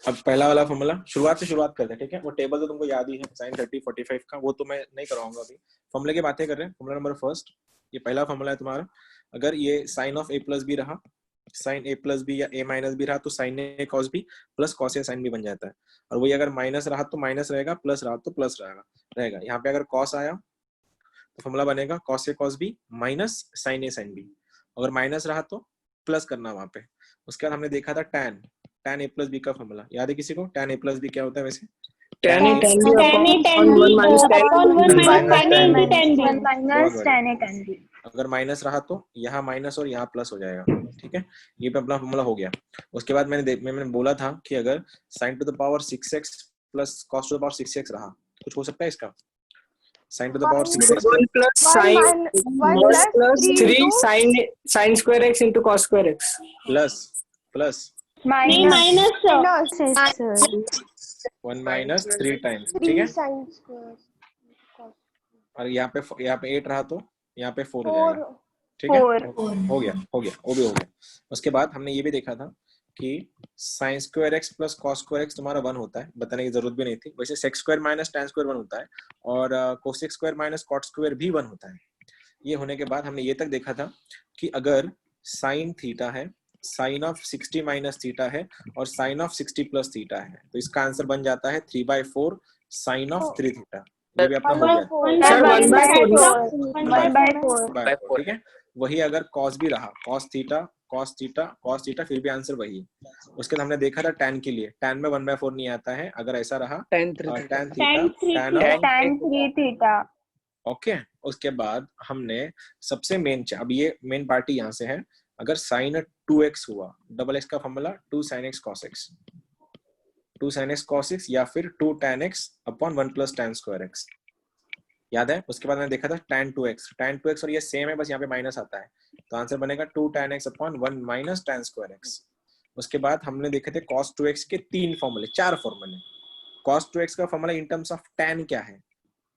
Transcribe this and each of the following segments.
अब पहला वाला फॉर्मूला शुरुआत करते हैं, ठीक है। वो टेबल तो तुमको याद ही है sin 30 45 का, वो तो मैं नहीं कराऊंगा अभी। फॉर्मूले की बातें कर रहे हैं। फॉर्मूला नंबर फर्स्ट, ये पहला फॉर्मूला है तुम्हारा। अगर ये sin of a plus B रहा, sin a प्लस बी या a माइनस बी रहा तो sin a cos b plus cos a sin b बन जाता है। और वही अगर माइनस रहा तो माइनस रहेगा, प्लस रहा तो प्लस रहेगा। यहाँ पे अगर cos आया तो फॉर्मूला बनेगा cos a cos b minus sin a sin b। अगर माइनस रहा तो प्लस करना वहां पे। उसके बाद हमने देखा था tan a प्लस बी का फॉर्मूला, याद है किसी को? tan a प्लस बी क्या होता है वैसे? tan a tan b upon 1 minus tan b। अगर माइनस रहा तो यहाँ माइनस और यहाँ प्लस हो जाएगा, ठीक है। ये पे अपना फॉर्मूला हो गया। उसके बाद मैंने बोला था कि अगर sin to the power 6x plus cos to the power 6x रहा, कुछ हो सकता है इसका? sin to the power 6x 1 plus sin 1 plus 3 sin square x into cos square x plus नहीं माइनस 1 माइनस 3 टाइम्स, ठीक है। और यहाँ पे 8 रहा तो यहाँ पे 4 हो जाएगा, ठीक है। हो गया वो भी हो गया। उसके बाद हमने ये भी देखा था कि sin square x plus cos square x तुम्हारा 1 होता है, बताने की जरूरत भी नहीं थी। वैसे sec square minus tan square 1 होता है और cosec square minus cot square भी 1 होता है। ये होने के बाद हमने ये तक देखा था कि अगर sin थीटा है, sin ऑफ 60 माइनस थीटा है और sin ऑफ 60 प्लस थीटा है, तो इसका आंसर बन जाता है 3/4 sin ऑफ 3 थीटा। ये भी अपना हो गया सर 1/4 ठीक है। वही अगर cos भी रहा, cos थीटा फिर भी आंसर वही। उसके बाद हमने देखा था tan के लिए, tan में 1/4 नहीं आता है। अगर ऐसा रहा tan थीटा। ओके। उसके बाद हमने सबसे मेन, अब ये मेन पार्टी यहाँ से है। अगर sin 2x हुआ, डबल x का formula 2 sin x cos x, 2 sin x cos x या फिर 2 tan x upon 1 plus tan square x, याद है? उसके बाद मैंने देखा था tan 2x और ये सेम है, बस यहाँ पे माइनस आता है, तो आंसर बनेगा 2 tan x upon 1 minus tan square x। उसके बाद हमने देखे थे cos 2x के 4 फॉर्मूले। cos 2x का formula in terms of tan क्या है?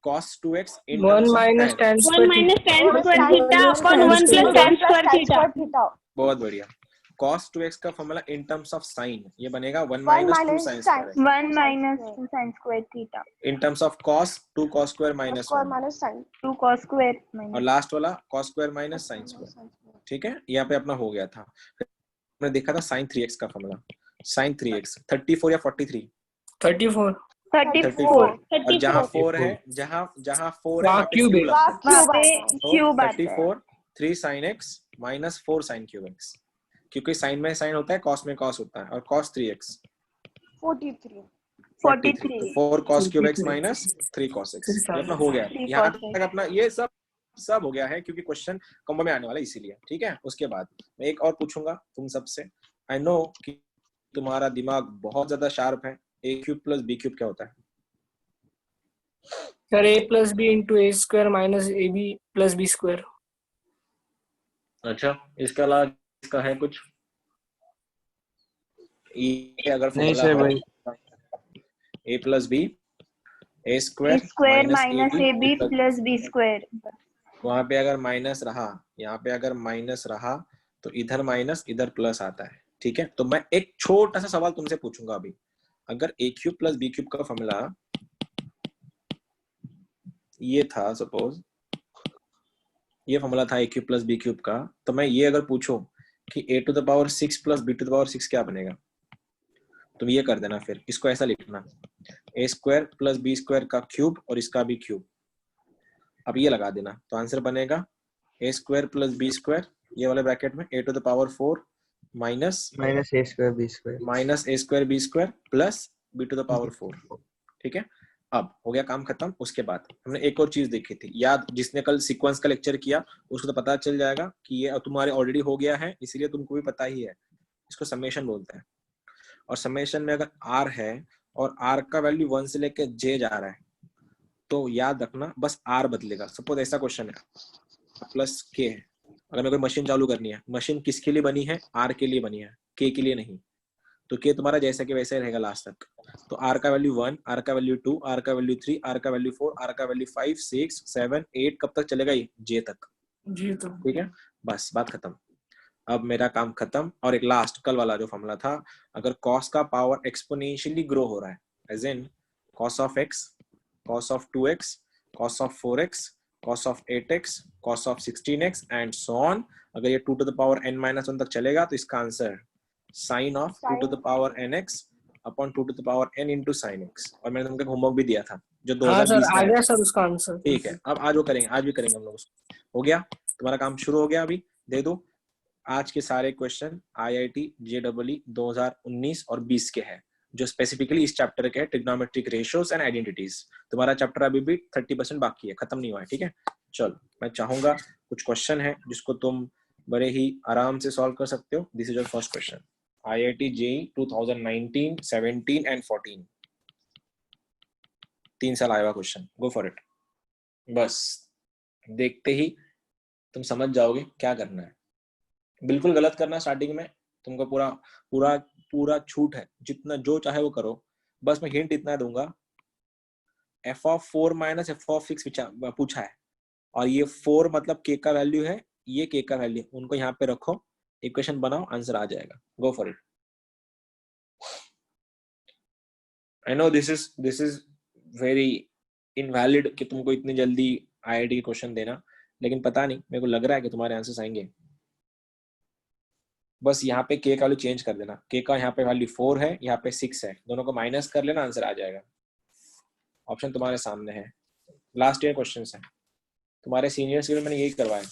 cos 2x in 1 terms of minus tan। 1 minus tan square theta upon 1 plus tan square theta. बहुत बढ़िया। cos 2x का formula in terms of sin ये बनेगा 1 minus 2 sin square x। 1 minus 2 sin square theta. In terms of cos 2 cos square minus 1 2 cos square minus, और last वाला cos square minus sin square, ठीक है। यहाँ पे अपना हो गया था। हमने देखा था sin 3x का फॉर्मूला, sin 3x 34 या 43? 34 और जहाँ 4 है, जहाँ 4 है वहाँ पे क्यूब लगता है। Cube 34 3 sin x minus 4 sin cube x, क्योंकि sin में sin होता है, cos में cos होता है। और cos 3x 43, 4 cos cube x minus 3 cos x। ये अपना हो गया। यहाँ तक अपना ये सब हो गया है, क्योंकि क्वेश्चन कॉम्बो में आने वाला है इसीलिए, ठीक है। उसके बाद मैं एक और पूछूंगा तुम सबसे। आई नो कि तुम्हारा दिमाग बहुत ज्यादा शार्प है। a cube plus b cube क्या होता है? Sir a plus b into a square minus ab plus b square। अच्छा, इसके अलावा इसका है कुछ? ये अगर नहीं सर भाई, a plus b a square minus ab plus b square. वहां पे अगर माइनस रहा, यहाँ पे अगर माइनस रहा तो इधर माइनस इधर प्लस आता है, ठीक है। तो मैं एक छोटा सा सवाल तुमसे पूछूंगा अभी। अगर a cube plus b cube का फॉर्मूला ये था, सपोज ये फॉर्मूला था a cube plus b cube का, तो मैं ये अगर पूछूं कि a to the power 6 plus b to the power 6 क्या बनेगा, तुम ये कर देना। फिर इसको ऐसा लिखना, a square plus b square का क्यूब और इसका भी क्यूब। अब ये लगा देना, तो आंसर बनेगा a square plus b square, ये वाले ब्रैकेट में a to the power 4 minus a square b square minus a square b square plus b to the power 4, ठीक है। अब हो गया काम खत्म। उसके बाद हमने एक और चीज देखी थी, याद? जिसने कल सीक्वेंस का लेक्चर किया उसको तो पता चल जाएगा कि ये तुम्हारे ऑलरेडी हो गया है, इसीलिए तुमको भी पता ही है। इसको समेशन बोलते हैं। और समेशन में अगर r है और r का वैल्यू 1 से लेके j जा रहा है, तो याद रखना बस r बदलेगा। सपोज ऐसा क्वेश्चन है प्लस k है, अगर मेरे को मशीन चालू करनी है, मशीन किसके लिए बनी है? r के लिए बनी है, k के लिए नहीं। तो k तुम्हारा जैसा कि वैसे रहेगा लास्ट तक। तो r का वैल्यू 1, r का वैल्यू 2, r का वैल्यू 3, r का वैल्यू 4, r का वैल्यू 5, 6, 7, 8 कब तक चलेगा? ये j तक जी। तो ठीक है, बस बात खत्म। अब मेरा काम खत्म। और एक लास्ट कल वाला जो फॉर्मूला था, अगर cos का पावर एक्सपोनेंशियली ग्रो हो रहा है, as in cos of x, cos of 2x, cos of 4x, cos of 8x, cos of 16x and so on, अगर ये 2 to the power n-1 तक चलेगा तो इसका answer sin of 2 to the power nx upon 2 to the power n into sin x। और मैंने तुमको homework भी दिया था जो हाँ सर 2020 आ में गया है। सर उसका आंसर। ठीक है, अब आज वो करेंगे, आज भी करेंगे हम लोग उसको। हो गया तुम्हारा काम, शुरू हो गया। अभी दे दो आज के सारे क्वेश्चन IIT JEE 2019 और 20 के हैं, जो स्पेसिफिकली इस चैप्टर के हैं, ट्रिग्नोमेट्रिक रेशियोज एंड आइडेंटिटीज। तुम्हारा चैप्टर अभी भी 30% बाकी है, खत्म नहीं हुआ है। ठीक है, चलो मैं चाहूंगा कुछ क्वेश्चन है जिसको तुम बड़े ही आराम से सॉल्व कर सकते हो। This is your first question, IIT JEE 2019, 17 and 14, 3 साल आया हुआ क्वेश्चन। Go for it. बस देखते ही तुम समझ जाओगे क्या करना है। बिल्कुल गलत करना स्टार्टिंग में, तुमको पूरा पूरा पूरा छूट है, जितना जो चाहे वो करो। बस मैं हिंट इतना दूंगा, f(4 - f(6) पूछा है, और ये 4 मतलब k का वैल्यू है, ये k का वैल्यू, उनको यहाँ पे रखो, इक्वेशन बनाओ, आंसर आ जाएगा। गो for it. I know this is very invalid कि तुमको इतनी जल्दी IIT के क्वेश्चन देना, लेकिन पता नहीं, मेरे को लग रहा है कि तुम्हारे आंसर्स आएंगे। बस यहाँ पे k का वैल्यू चेंज कर देना, k का यहाँ पे वैल्यू 4 है, यहाँ पे 6 है, दोनों को माइनस कर लेना, आंसर आ जाएगा। ऑप्शन तुम्हारे सामने है, लास्ट ईयर क्वेश्चंस हैं, तुम्हारे सीनियर्स के लिए मैंने यही करवाया।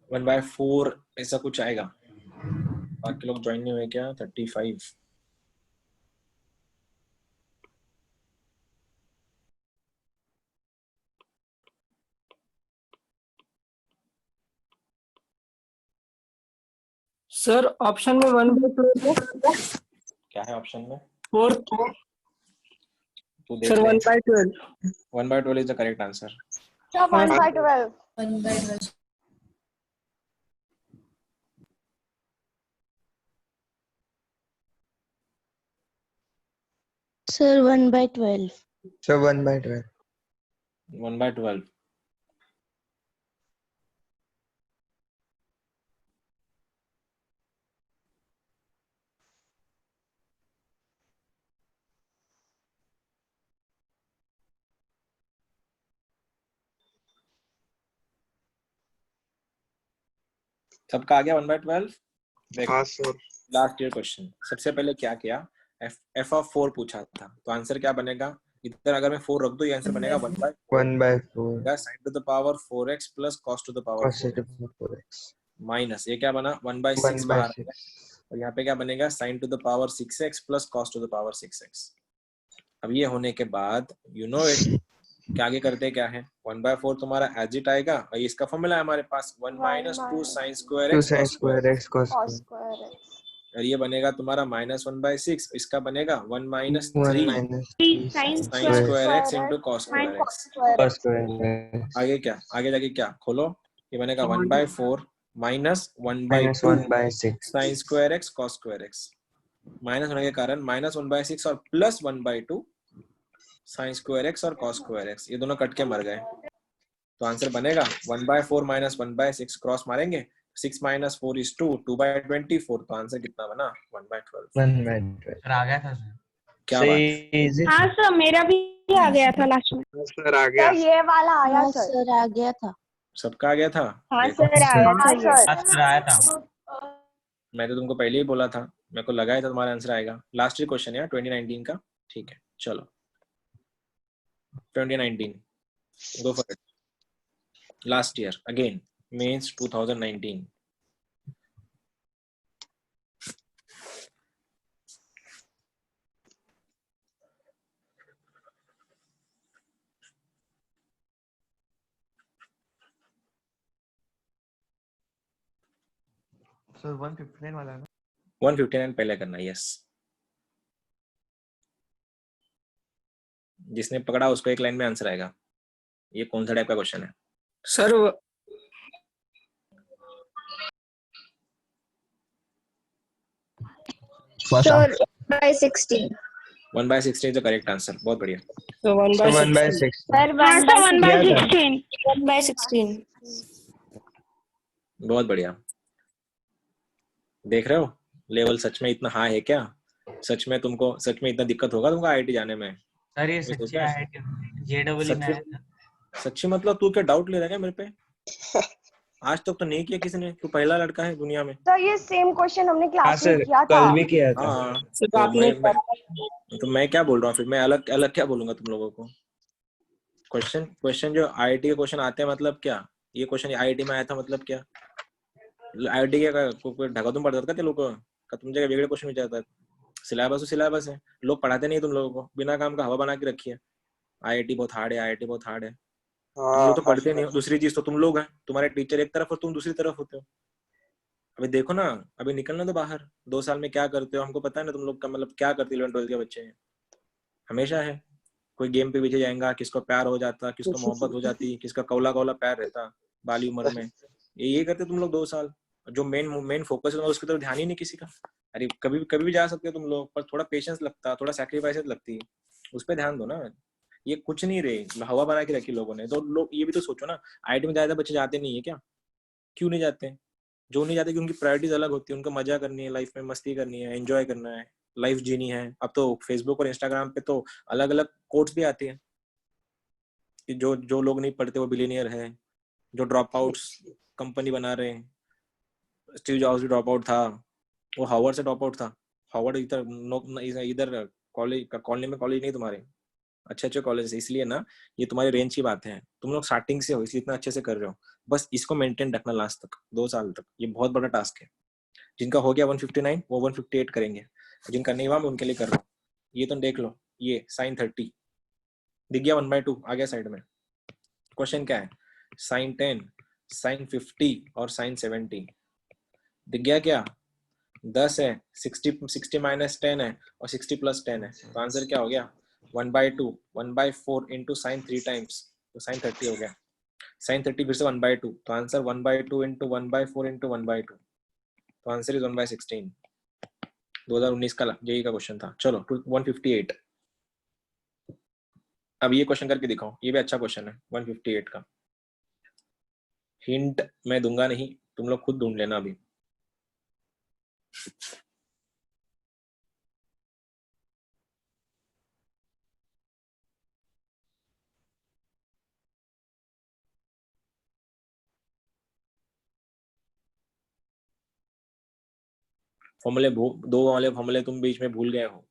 वन बाय 4 ऐसा कुछ आएगा। बाकी लोग ज्वाइन नहीं हुए क्या? 35। सर ऑप्शन में 1/12 क्या है ऑप्शन में? 4 तू देख सर ले। 1/12 1/12 is the correct answer. So 1/12. 1/12 Sir, 1/12. So 1/12. 1/12 सबका आ गया 1/12। देखो हाँ सर। लास्ट ईयर क्वेश्चन, सबसे पहले क्या किया, f(4) पूछा था, तो आंसर क्या बनेगा? इधर अगर मैं 4 रख दूं, ये आंसर बनेगा 1/4 sin to the power 4x plus cos to the power cos 4x 4x minus ये क्या बना 1/6 बाहर, 1/6 और यहाँ पे क्या बनेगा sin to the power 6x plus cos to the power 6x। अब ये होने के बाद यू नो इट, क्या आगे करते क्या है, 1/4 तुम्हारा एज इट आएगा, और इसका फॉर्मूला है हमारे पास 1 - 2 sin square 2 x sin cos square square x, x cos Cos square square x. और ये बनेगा तुम्हारा -1/6, इसका बनेगा 1 - 1 3 - 3 Sin sin square square x into cos square minus x। cos square cos x. square x आगे क्या, आगे जाके क्या खोलो, ये बनेगा 1/4 minus minus 1/2 1/6 sin square x cos square x, minus होने के कारण -1/6 और प्लस 1/2 sin square x और cos square x, ये दोनों कट के मर गए, तो आंसर बनेगा 1/4 minus 1/6, क्रॉस मारेंगे 6 - 4 is 2, 2/24, तो आंसर कितना बना 1/12। 1/12 सर आ गया था सर। क्या बात है, is it हाँ सर मेरा भी आ गया था लास्ट में। सर आ गया सर ये वाला आया हाँ सर। सर, आ गया था। सबका आ गया था? हाँ देखो, सर आया था ये। आज सर आया था। मैं तो तुमको पहले ही बोला था, मेरे को लगा था तुम्हारा आंसर आएगा। लास्ट ईयर क्वेश्चन है 2019 का, ठीक है चलो 2019, go for it. Last year again mains 2019। Sir 159 वाला है ना? 159 पहले करना, यस। जिसने पकड़ा उसको एक लाइन में आंसर आएगा। ये कौन सा टाइप का क्वेश्चन है? Sir First Sir, option. by 16. 1/16 is the correct answer, बहुत बढ़िया। तो 1 by 1 by 16 6. Sir, 1 by 1 by Yeah, sir. 16. 1 by 16. बहुत बढ़िया। देख रहे हो लेवल सच में इतना हाई है क्या? सच में तुमको सच में इतना दिक्कत होगा तुमको आईआईटी जाने में? सर ये मैं सच्ची सोचा है। आईआईटी जेडब्ल्यू में सच्ची आया था। सच्ची मतलब तू क्या डाउट ले रहा है क्या मेरे पे? आज तक तो नहीं किया किसी ने, तू पहला लड़का है दुनिया में। सर ये सेम क्वेश्चन हमने हाँ क्लास में सर, किया था। कल भी किया था। हाँ सर तो आपने मैं क्या बोल रहा हूँ फिर? मैं अलग अलग क्या बोलूंगा तुम लोगों को? क्वेश्चन जो आईआईटी के क्वेश्चन आते हैं मतलब क्या? ये क्वेश्चन आईआईटी में आया था मतलब क्या? आईआईटी का कोई ढका तुम पढ़ता था क्या लोगों का? तुम जगह बिगड़े क्वेश्चन जाता है। सिलेबस तो सिलेबस है, लोग पढ़ाते नहीं तुम लोगों को, बिना काम का हवा बना के रखी है। आईआईटी बहुत हार्ड है, आईआईटी बहुत हार्ड है। तुम लोग तो पढ़ते नहीं हो। दूसरी चीज तो तुम लोग हैं, तुम्हारे टीचर एक तरफ और तुम दूसरी तरफ होते हो। अभी देखो ना, अभी निकलना तो बाहर 2 साल में क्या करते हो हमको पता है ना। तुम लोग का मतलब क्या करते 11-12 के बच्चे हैं, हमेशा है कोई गेम पे पीछे जाएगा, किसको प्यार हो जाता, किसको मोहब्बत हो जाती, किसका कौला कौला प्यार रहता बाली उम्र में। ये करते तुम लोग 2 साल। जो मेन फोकस है उसकी तरफ ध्यान ही नहीं किसी का। अरे कभी कभी भी जा सकते हो तुम लोग, पर थोड़ा पेशेंस लगता, थोड़ा सैक्रिफाइस लगती है, उस पर ध्यान दो ना। ये कुछ नहीं रहे, हवा बना के रखी लोगों ने। तो लोग ये भी तो सोचो ना, आईआईटी में ज्यादा बच्चे जाते नहीं है क्या? क्यों नहीं जाते? जो नहीं जाते कि उनकी प्रायोरिटीज अलग होती है। उनको मजा करनी है लाइफ में, मस्ती करनी है, एंजॉय करना है, लाइफ जीनी है। अब तो फेसबुक और इंस्टाग्राम पे तो अलग अलग कोट्स भी आती है कि जो जो लोग नहीं पढ़ते वो बिलियनियर है, जो ड्रॉप आउट्स कंपनी बना रहे हैं। स्टीव जॉब्स भी ड्रॉप आउट था, वो हार्वर्ड से ड्रॉप आउट था। हार्वर्ड इधर कॉलेज में कॉलेज नहीं तुम्हारे, अच्छे अच्छे कॉलेज, इसलिए ना ये तुम्हारी रेंज की बातें हैं। तुम लोग स्टार्टिंग से हो इसलिए इतना अच्छे से कर रहे हो। बस इसको मेंटेन रखना लास्ट तक, 2 साल तक। ये बहुत बड़ा टास्क है। जिनका हो गया 159 वो 158 करेंगे, जिनका नहीं हुआ मैं उनके लिए कर रहा हूँ। ये तो देख लो, ये sin 30 दिख गया 1/2 आ गया साइड में। क्वेश्चन क्या है? sin 10, sin 50 और sin 70 दिख गया क्या? 10 है, 60 माइनस 10 है और 60 प्लस 10 है। तो आंसर क्या हो गया? 1/2 1/4 इंटू साइन 3 टाइम्स, तो sin 30 हो गया। sin 30 फिर से 1/2, तो आंसर 1/2 इंटू 1/4 इंटू 1/2, तो आंसर इज 1/16। 2019 का जेई का क्वेश्चन था। चलो 158। अब ये क्वेश्चन करके दिखाओ, ये भी अच्छा क्वेश्चन है 158 का। हिंट मैं दूंगा नहीं, तुम लोग खुद ढूंढ लेना अभी। फॉर्मूले दो वाले फॉर्मूले तुम बीच में भूल गए हो।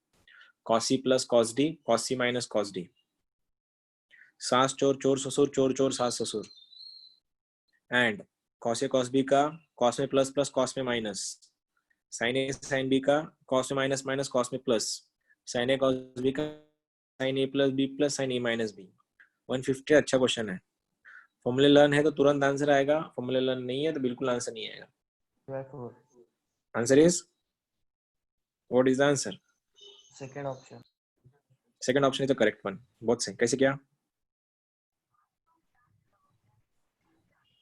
Cos C plus cos D, cos C minus cos D. सास चोर चोर ससुर, चोर चोर सास ससुर। And cos A cos B का कॉस में प्लस प्लस कॉस में minus, sine A sine B का कॉस में माइनस माइनस कॉस में plus, sine A cos B का sine A plus B plus sine A minus B. 150 अच्छा question है। फॉर्मूले लर्न है तो तुरंत आंसर आएगा, फॉर्मूले लर्न नहीं है तो बिल्कुल आंसर नहीं आएगा। 4. Answer is, what is the answer? Second option. Second option is the correct one. बहुत सही। कैसे किया?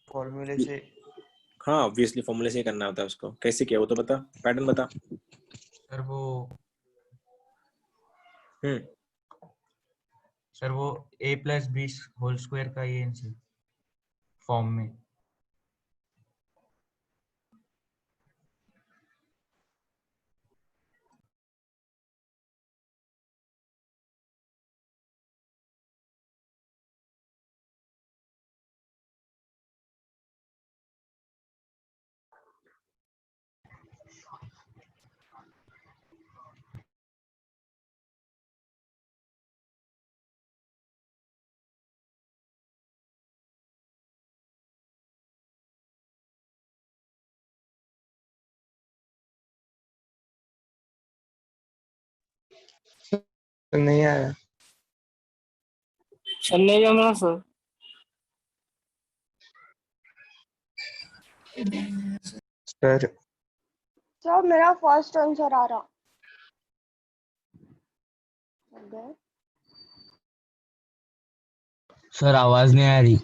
फॉर्मूले से। हाँ ऑब्वियसली फॉर्मूले से ही करना होता है उसको। कैसे किया वो तो बता, पैटर्न बता। सर वो हम्म सर वो a plus B whole square का ये आंसर फॉर्म में। नहीं आया चलने जाना सर। सर। सर मेरा फर्स्ट आंसर आ रहा। सर आवाज नहीं आ रही।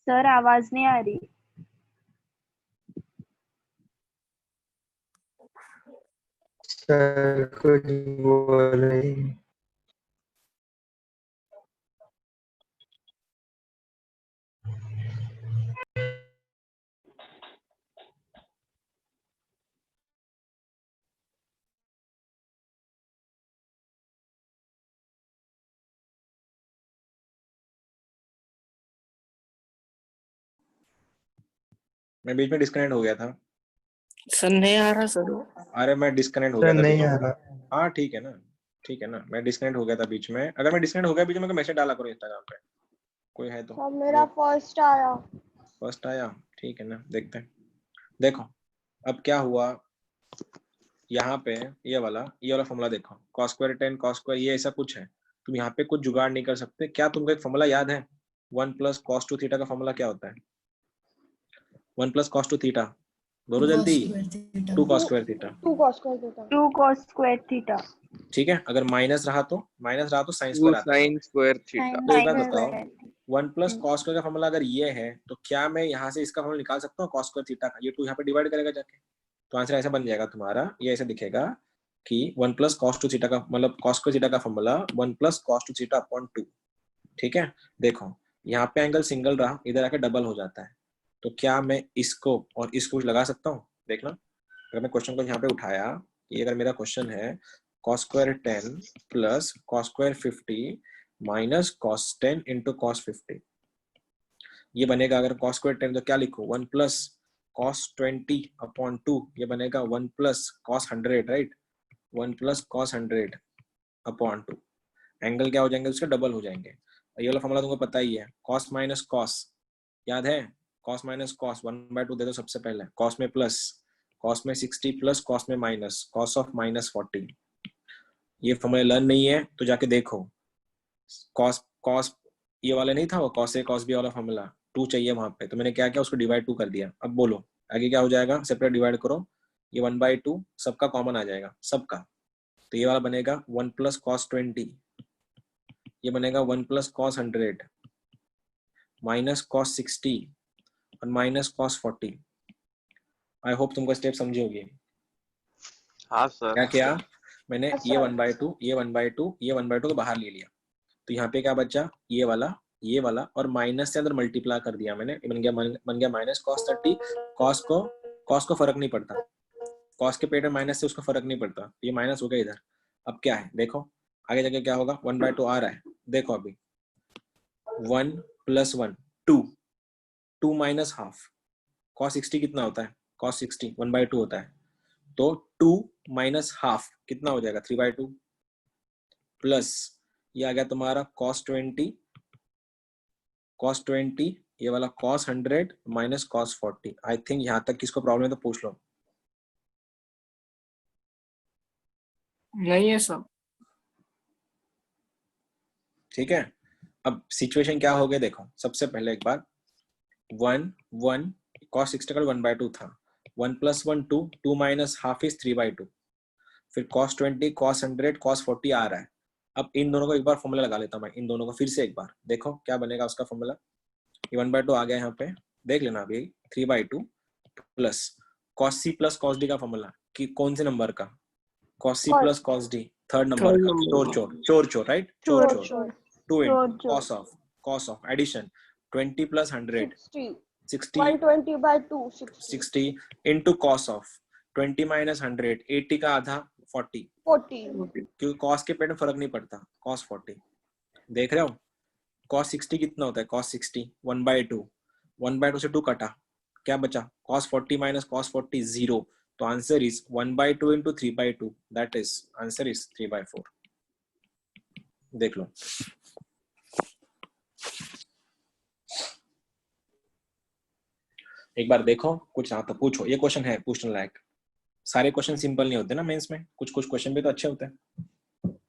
सर आवाज नहीं आ रही। सर कुछ बोल रही है। मैं बीच में डिस्कनेक्ट हो गया था। सर नहीं आ रहा सर वो। अरे मैं डिस्कनेक्ट हो सर गया था नहीं बीच आ में। रहा। हाँ ठीक है ना, ठीक है ना, मैं डिस्कनेक्ट हो गया था बीच में। अगर मैं डिस्कनेक्ट हो गया बीच में, मैसेज डाला करो इंस्टाग्राम पे, कोई है तो। सर मेरा फर्स्ट आया। फर्स्ट आया, ठीक है ना, देखते हैं। देखो अब क्या हुआ यहाँ पे, ये वाला फॉर्मूला देखो, cos square tan cos square, ये ऐसा कुछ है। तुम यहाँ पे कुछ जुगाड़ नहीं कर सकते। क्या तुमको एक फॉर्मूला याद है? 1 + cos 2 थीटा का फॉर्मूला क्या होता है? 1 + cos 2 थीटा, बोलो जल्दी। 2 cos square theta. 2 cos square theta. 2 cos square theta. ठीक है, अगर माइनस रहा तो sin स्क्वायर आता है। sin square theta. तो एक बात बताओ, 1 + cos स्क्वायर का फॉर्मूला अगर ये है, तो क्या मैं यहाँ से इसका फॉर्मूला निकाल सकता हूँ cos स्क्वायर थीटा का? ये 2 यहाँ पे डिवाइड करेगा जाके, तो आंसर ऐसा बन जाएगा तुम्हारा, ये ऐसे दिखेगा कि 1 + cos 2 थीटा का मतलब cos स्क्वायर थीटा का फॉर्मूला 1 + cos 2 थीटा अपॉन 2। ठीक है, देखो यहाँ पे एंगल सिंगल रहा, इधर आके डबल हो जाता है। तो क्या मैं इसको और इसको लगा सकता हूँ? देखना, अगर मैं क्वेश्चन को यहाँ पे उठाया, ये अगर मेरा क्वेश्चन है cos square 10 + cos square 50 minus cos 10 × cos 50, ये बनेगा। अगर cos स्क्वायर 10 तो क्या लिखो, 1 + cos 20 अपॉन 2, ये बनेगा 1 + cos 100, right. 1 + cos 100 upon 2, angle क्या हो जाएंगे उसके, डबल हो जाएंगे। ये वाला फॉर्मूला तुमको पता ही है, cos माइनस cos, याद है? cos माइनस cos 1/2 दे दो सबसे पहले, cos में प्लस, cos में 60 प्लस cos में माइनस, cos ऑफ -40। ये फॉर्मूला लर्न नहीं है तो जाके देखो, cos ये वाला नहीं था वो cos A cos B वाला फॉर्मूला, 2 चाहिए वहां पे, तो मैंने क्या किया, उसको डिवाइड 2 कर दिया। अब बोलो आगे क्या हो जाएगा, सेपरेट डिवाइड करो, ये 1/2 सबका कॉमन आ जाएगा, सबका। तो ये वाला बनेगा 1 + cos 20, ये बनेगा 1 + cos 100 माइनस cos 60 और माइनस cos 40। आई होप तुमको स्टेप समझी होगी। हाँ सर। क्या किया मैंने, अच्छा। ये 1/2 ये 1/2 ये 1/2 को बाहर ले लिया, तो यहाँ पे क्या बचा, ये वाला और माइनस से अंदर मल्टीप्लाई कर दिया मैंने, बन गया माइनस cos 30। कॉस को फर्क नहीं पड़ता, कॉस के पेट में माइनस से उसको फर्क नहीं पड़ता, ये माइनस हो गया इधर। अब क्या है देखो, आगे जाके क्या होगा, 1/2 आ रहा है, देखो अभी 1 + 1 2, 2 - हाफ, cos 60 कितना होता है, cos 60 1/2 होता है, तो 2 - हाफ कितना हो जाएगा, 3/2 प्लस ये आ गया तुम्हारा cos 20 ये वाला cos 100 minus cos 40। I think यहाँ तक किसको प्रॉब्लम है तो पूछ लो। नहीं है सर। ठीक है, अब सिचुएशन क्या हो गया देखो, सबसे पहले एक बार 1 1 cos 60 का 1/2 था, 1 + 1 2, 2 - हाफ इज 3/2, फिर cos 20 cos 100 cos 40 आ रहा है। अब इन दोनों को एक बार फॉर्मूला लगा लेता हूँ मैं, इन दोनों को फिर से एक बार देखो क्या बनेगा उसका फॉर्मूला। ये 1/2 आ गया यहाँ पे, देख लेना अभी, 3/2 plus cos c + cos d का फॉर्मूला, कि कौन से नंबर का, cos c + cos d third number third का, नंबर चोर राइट, चोर 2 चोर cos of addition 20 + 100 60 120/2 60 into cos of 20 - 100 80 का आधा 40, 40। क्योंकि cos के पेट में फर्क नहीं पड़ता, cos 40 देख रहे हो। cos 60 कितना होता है, cos 60 1/2, 1/2 से 2 कटा, क्या बचा, cos 40 - cos 40 0, तो answer is 1/2 into 3/2, that is answer is 3/4। देख लो, एक बार देखो, कुछ आता तो पूछो, ये क्वेश्चन है पूछने लायक। सारे क्वेश्चन सिंपल नहीं होते ना मेंस में, कुछ क्वेश्चन भी तो अच्छे होते हैं।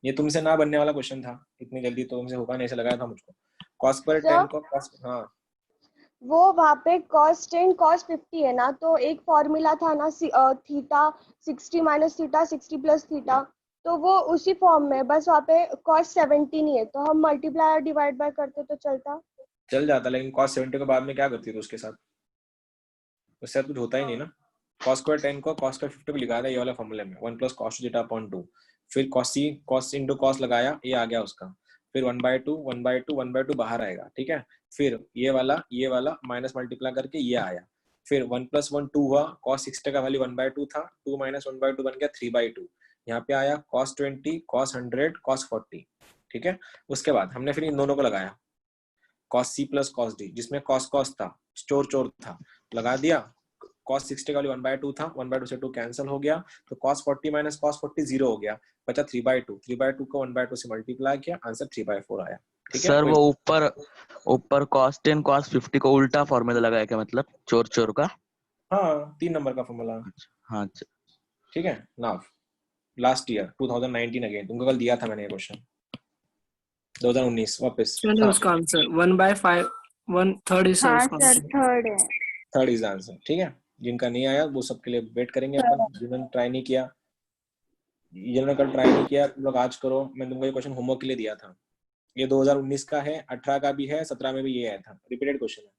ये तुमसे ना बनने वाला क्वेश्चन था, इतनी जल्दी तो तुमसे होगा नहीं, ऐसे लगाया था मुझको। cos स्क्वायर 10 को cos, हाँ वो वहाँ पे cos 10 cos 50 है ना, तो एक फॉर्मूला था ना, थीटा 60 - थीटा 60 + थीटा, तो वो उसी फॉर्म में, बस वहाँ पे cos 70 नहीं है, तो हम मल्टीप्लाई डिवाइड बाय करते तो चलता। चल जाता, लेकिन cos 70 के बाद में क्या करती थी उसके साथ? उससे कुछ होता ही नहीं ना। cos स्क्वायर 10 को cos स्क्वायर 50 पे लिखा था ये वाला फॉर्मूले में, 1 प्लस cos थीटा अपॉन 2, फिर cos इंटू cos लगाया, ये आ गया उसका, फिर 1/2 बाहर आएगा, ठीक है। फिर ये वाला माइनस मल्टीप्लाई करके ये आया, फिर 1 प्लस 1 2 हुआ, cos 60 का वैल्यू 1/2 था, 2 माइनस 1/2 बन गया 3/2, यहाँ पे आया cos 20 cos 100 cos 40, ठीक है। उसके बाद हमने फिर इन दोनों को लगाया, cos c plus cos d, जिसमें cos था, चोर था, लगा दिया। cos 60 का वैल्यू 1/2 था, 1/2 से 2 कैंसिल हो गया, तो cos 40 माइनस cos 40 0 हो गया, बचा 3/2 को 1/2 से मल्टीप्लाई किया, आंसर 3/4 आया, ठीक है। सर वो ऊपर ऊपर cos 10 cos 50 को उल्टा फॉर्मूला लगाया क्या, मतलब चोर चोर का? हाँ 3 नंबर का फॉर्मूला, हाँ अच्छा। ठीक है। नाउ लास्ट ईयर 2019 अगेन, तुमको कल दिया था मैंने ये क्वेश्चन, 2019 वापस। चलिए हाँ उसका आंसर 1/5 1/3 इज हाँ उसका सर आंसर। थर्ड है। थर्ड इज आंसर, ठीक है। जिनका नहीं आया वो सबके लिए वेट करेंगे अपन, जिन्होंने ट्राई नहीं किया, जिन्होंने कल ट्राई नहीं किया तुम लोग आज करो। मैं तुमको ये क्वेश्चन होमवर्क के लिए दिया था, ये 2019 का है, 18 का भी है, 17 में भी ये आया था, रिपीटेड क्वेश्चन है।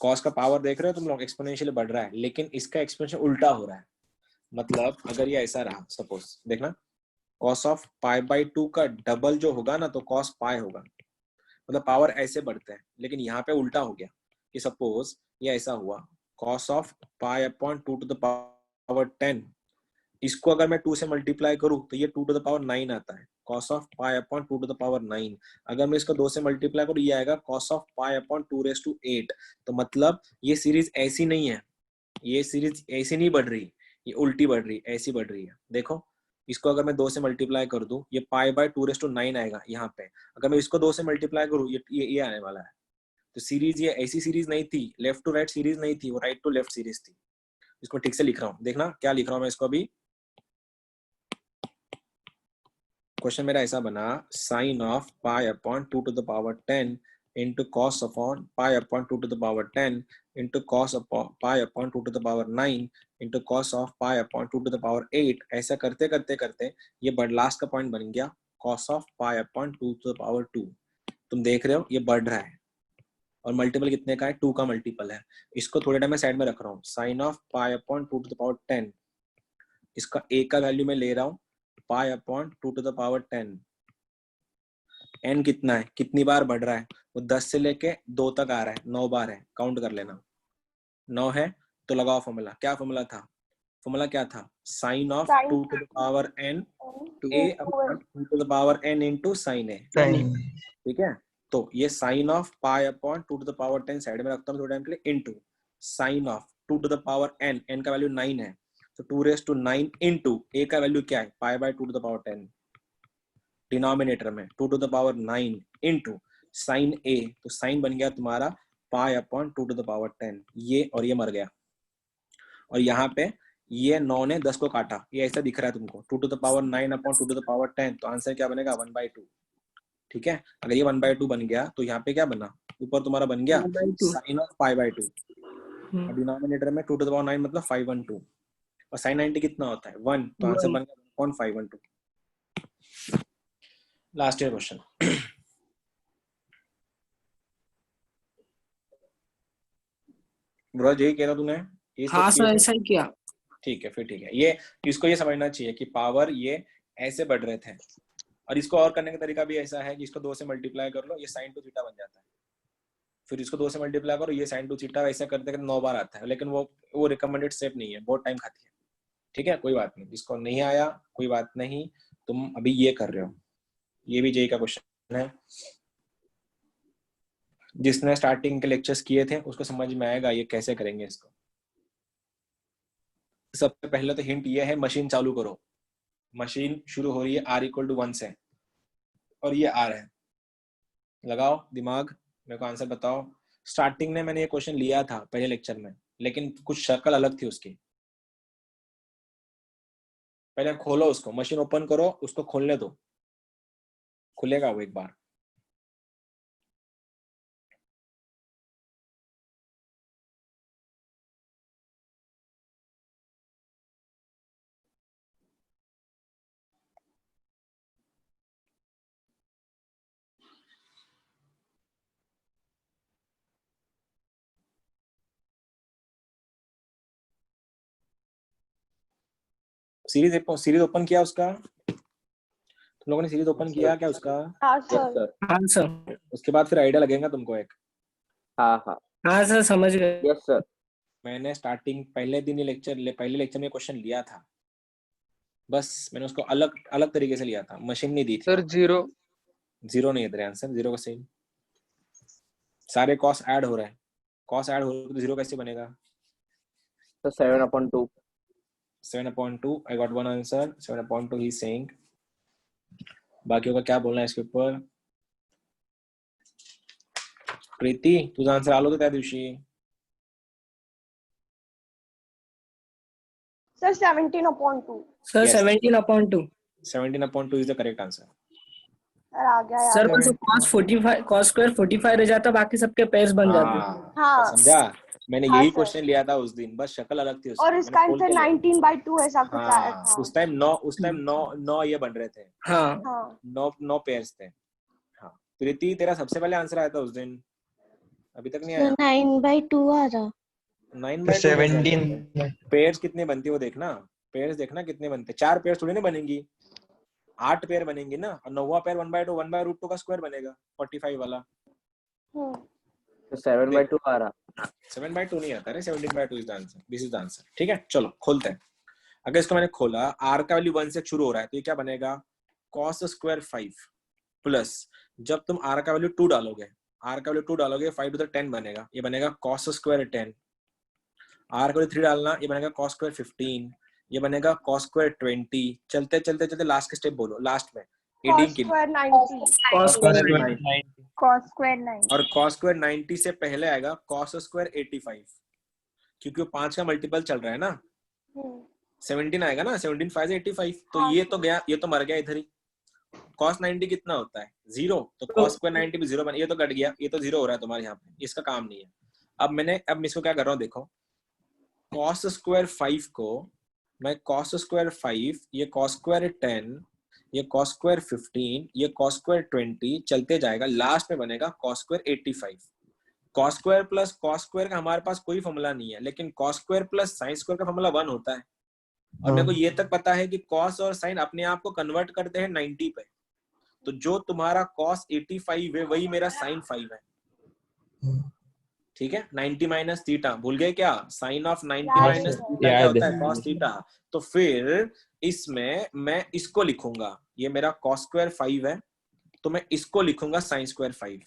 कॉस का पावर देख रहे हो तुम लोग, एक्सपोनेंशियल बढ़ रहा है, लेकिन इसका एक्सपोनेंशियल उल्टा हो रहा है। मतलब अगर ये ऐसा रहा, सपोज देखना, कॉस ऑफ π/2 का डबल जो होगा ना, तो कॉस पाई होगा, मतलब पावर ऐसे बढ़ते हैं, लेकिन यहाँ पे उल्टा हो गया कि सपोज ये ऐसा हुआ, cos of π/2 to the power 10, इसको अगर मैं 2 से मल्टीप्लाई करूं तो ये 2 टू द पावर 9 आता है, cos of π/2 to the power 9। अगर मैं इसको 2 से मल्टीप्लाई करूं, ये आएगा cos ऑफ π/2⁸। तो मतलब ये सीरीज ऐसी नहीं है, ये सीरीज ऐसी नहीं बढ़ रही, ये उल्टी बढ़ रही, ऐसी बढ़ रही है। देखो इसको अगर मैं 2 से मल्टीप्लाई कर दूं, ये π/2⁹ आएगा यहाँ पे, अगर मैं इसको 2 से मल्टीप्लाई करूं, ये आने वाला है। तो सीरीज ये ऐसी सीरीज नहीं थी, लेफ्ट टू राइट सीरीज नहीं थी, वो राइट टू लेफ्ट सीरीज थी। इसको ठीक से लिख रहा हूँ, देखना क्या लिख रहा हूँ मैं इसको अभी। क्वेश्चन मेरा ऐसा बना, sine of π/2 to the power 10 into cos upon π/2 to the power 10 into cos π/2 to the power 9 into cos of π/2 to the power 8। ऐसा करते करते करते ये लास्ट का पॉइंट बन गया cos of π/2 to the power 2। तुम देख रहे हो ये बढ़ रहा है, और मल्टीपल कितने का है, 2 का मल्टीपल है। इसको थोड़े टाइम में साइड में रख रहा हूँ, sine of π/2 to the power 10, इसका a का वैल्यू मैं ले रहा हूँ π/2 टू द पावर 10। n कितना है, कितनी बार बढ़ रहा है, वो 10 से लेके 2 तक आ रहा है, 9 बार है, काउंट कर लेना। 9 है तो लगाओ फॉर्मूला, क्या फॉर्मूला था, फॉर्मूला क्या था, sine of 2 to the power n a upon 2 to the power n into sine a, ठीक है। तो ये sine of π/2 to the power 10 side में रखता हूँ थोड़े टाइम के लिए, into sine of 2 to the power n, n का वैल्यू 9 है, तो 2⁹ इंटू a का वैल्यू क्या है, π/2 टू द पावर 10, डिनोमिनेटर में 2 to the power 9 into sine a, तो साइन बन गया तुम्हारा π/2 टू द पावर 10, ये और ये मर गया। और यहाँ पे ये 9 ने 10 को काटा, ये ऐसा दिख रहा है तुमको, 2 to the power 9 upon 2 to the power 10, तो आंसर क्या बनेगा 1/2, ठीक है। अगर ये 1/2 बन गया तो यहाँ पे क्या बना, ऊपर तुम्हारा बन गया साइन ऑफ π/2, और डिनोमिनेटर में 2 टू द पावर 9 मतलब 512, और साइन 90 कितना होता है 1, तो आंसर बन गया 1.512। Last year question. ब्रो यही कह रहा तूने, ये हाँ सब सर ऐसा ही किया। ठीक है, फिर ठीक है। ये इसको ये समझना चाहिए कि पावर ये ऐसे बढ़ रहे थे, और इसको और करने का तरीका भी ऐसा है कि इसको 2 से मल्टीप्लाई कर लो, ये साइन टू थीटा बन जाता है, फिर इसको 2 से मल्टीप्लाई करो, ये साइन टू थीटा, ऐसा करते करते 9 बार आता है, लेकिन वो रिकमेंडेड स्टेप नहीं है, बहुत टाइम खाती है, ठीक है। कोई बात नहीं, जिसको नहीं आया कोई बात नहीं, तुम अभी ये कर रहे हो, ये भी जेई का क्वेश्चन है, जिसने स्टार्टिंग के लेक्चर्स किए थे उसको समझ में आएगा ये कैसे करेंगे इसको। सबसे पहले तो हिंट ये है, मशीन चालू करो, मशीन शुरू हो रही है r=1 से, और ये r है, लगाओ दिमाग, मेरे को आंसर बताओ। स्टार्टिंग में मैंने ये क्वेश्चन लिया था पहले लेक्चर में, लेकिन कुछ शक्ल अलग थी उसकी। पहले खोलो उसको, मशीन ओपन करो, उसको खोलने दो, खुलेगा वो एक बार। सीरीज ओपन किया उसका? तुम लोगों ने सीरीज ओपन किया क्या उसका? हाँ सर। हाँ सर। उसके बाद फिर आइडिया लगेगा तुमको एक। हाँ हाँ हाँ सर समझ गए। Yes sir. मैंने स्टार्टिंग पहले लेक्चर में क्वेश्चन लिया था, बस मैंने उसको अलग अलग तरीके से लिया था, मशीन नहीं दी थी। सर जीरो नहीं है तेरे आंसर, जीरो का सेम। सारे कॉस ऐड हो रहे हैं, कॉस ऐड हो रहे हैं तो जीरो कैसे बनेगा? तो 7/2। 7/2 I got one answer, 7/2 he saying. बाकियों का क्या बोलना है इसके ऊपर? प्रीति तुझा आन्सर आलो होता त्या दिवशी. Sir 17/2. Sir Yes. 17/2. 17/2 is the correct answer. Sir आ गया सर यार. बस cos स्क्वायर 45 रह जाता, बाकी सबके पेयर्स बन जाते। हाँ. समझा? मैंने हाँ, यही सर. क्वेश्चन लिया था उस दिन, बस शक्ल अलग थी उसकी. और इसका मैंने खोल आंसर के लिया. 19/2 ऐसा कुछ आया हाँ, था. उस टाइम 9 ये बन रहे थे. हाँ हाँ. 9 पेयर्स थे. हाँ प्रीति, तेरा सबसे पहले आंसर आया था उस दिन, अभी तक नहीं सर आया. 9/2 आ रहा. 9/2 17 पेयर्स कितने बनती है वो देखना. पेयर्स देखना कितने बनते. 4 पेयर्स थोड़ी ना बनेंगी, 8 पेयर बनेंगी ना. और 9वां पेयर 1/2 का स्क्वायर बनेगा 45 वाला. तो 7/2 आ रहा. 7/2 नहीं आता है, 17/2 is the answer. This is the answer. ठीक है, चलो खोलते हैं. अगर इसको मैंने खोला, r का वैल्यू 1 से शुरू हो रहा है तो ये क्या बनेगा? cos स्क्वायर 5 प्लस, जब तुम r का वैल्यू 2 डालोगे, 5 टू द 10 बनेगा, ये बनेगा cos स्क्वायर 10. r का वैल्यू 3 डालना, ये बनेगा cos स्क्वायर 15, ये बनेगा cos स्क्वायर 20. चलते चलते चलते लास्ट के स्टेप बोलो, लास्ट में cos एडिंग के लिए. Square 90. cos square cos square 90. और cos स्क्वायर 90 से पहले आएगा cos स्क्वायर 85, क्योंकि वो 5 का मल्टीपल चल रहा है ना. 17 आएगा ना, 17 5 से 85. तो ये तो गया, ये तो मर गया इधर ही. cos 90 कितना होता है? 0. तो cos स्क्वायर 90 भी 0 बन, ये तो कट गया, ये तो 0 हो रहा है तुम्हारे यहाँ पे, इसका काम नहीं है. अब मैं इसको क्या कर रहा हूँ देखो. cos स्क्वायर 5 को मैं cos स्क्वायर 5, ये cos स्क्वायर 10, ये cos स्क्वायर 15, ये cos स्क्वायर 20 चलते जाएगा, लास्ट में बनेगा cos square 85. cos square plus cos square का हमारे पास कोई फॉर्मूला नहीं है, लेकिन cos square plus sin square का फॉर्मूला 1 होता है. और मेरे को ये तक पता है कि cos और sin अपने आप को कन्वर्ट करते हैं 90 पे. तो जो तुम्हारा cos 85 है वही मेरा sin 5 है. ठीक है, 90 माइनस थीटा भूल गए क्या? sin ऑफ 90 माइनस थीटा क्या होता है? cos theta. तो फिर इसमें मैं इसको लिखूंगा, ये मेरा cos स्क्वायर 5 है, तो मैं इसको लिखूंगा sin स्क्वायर 5.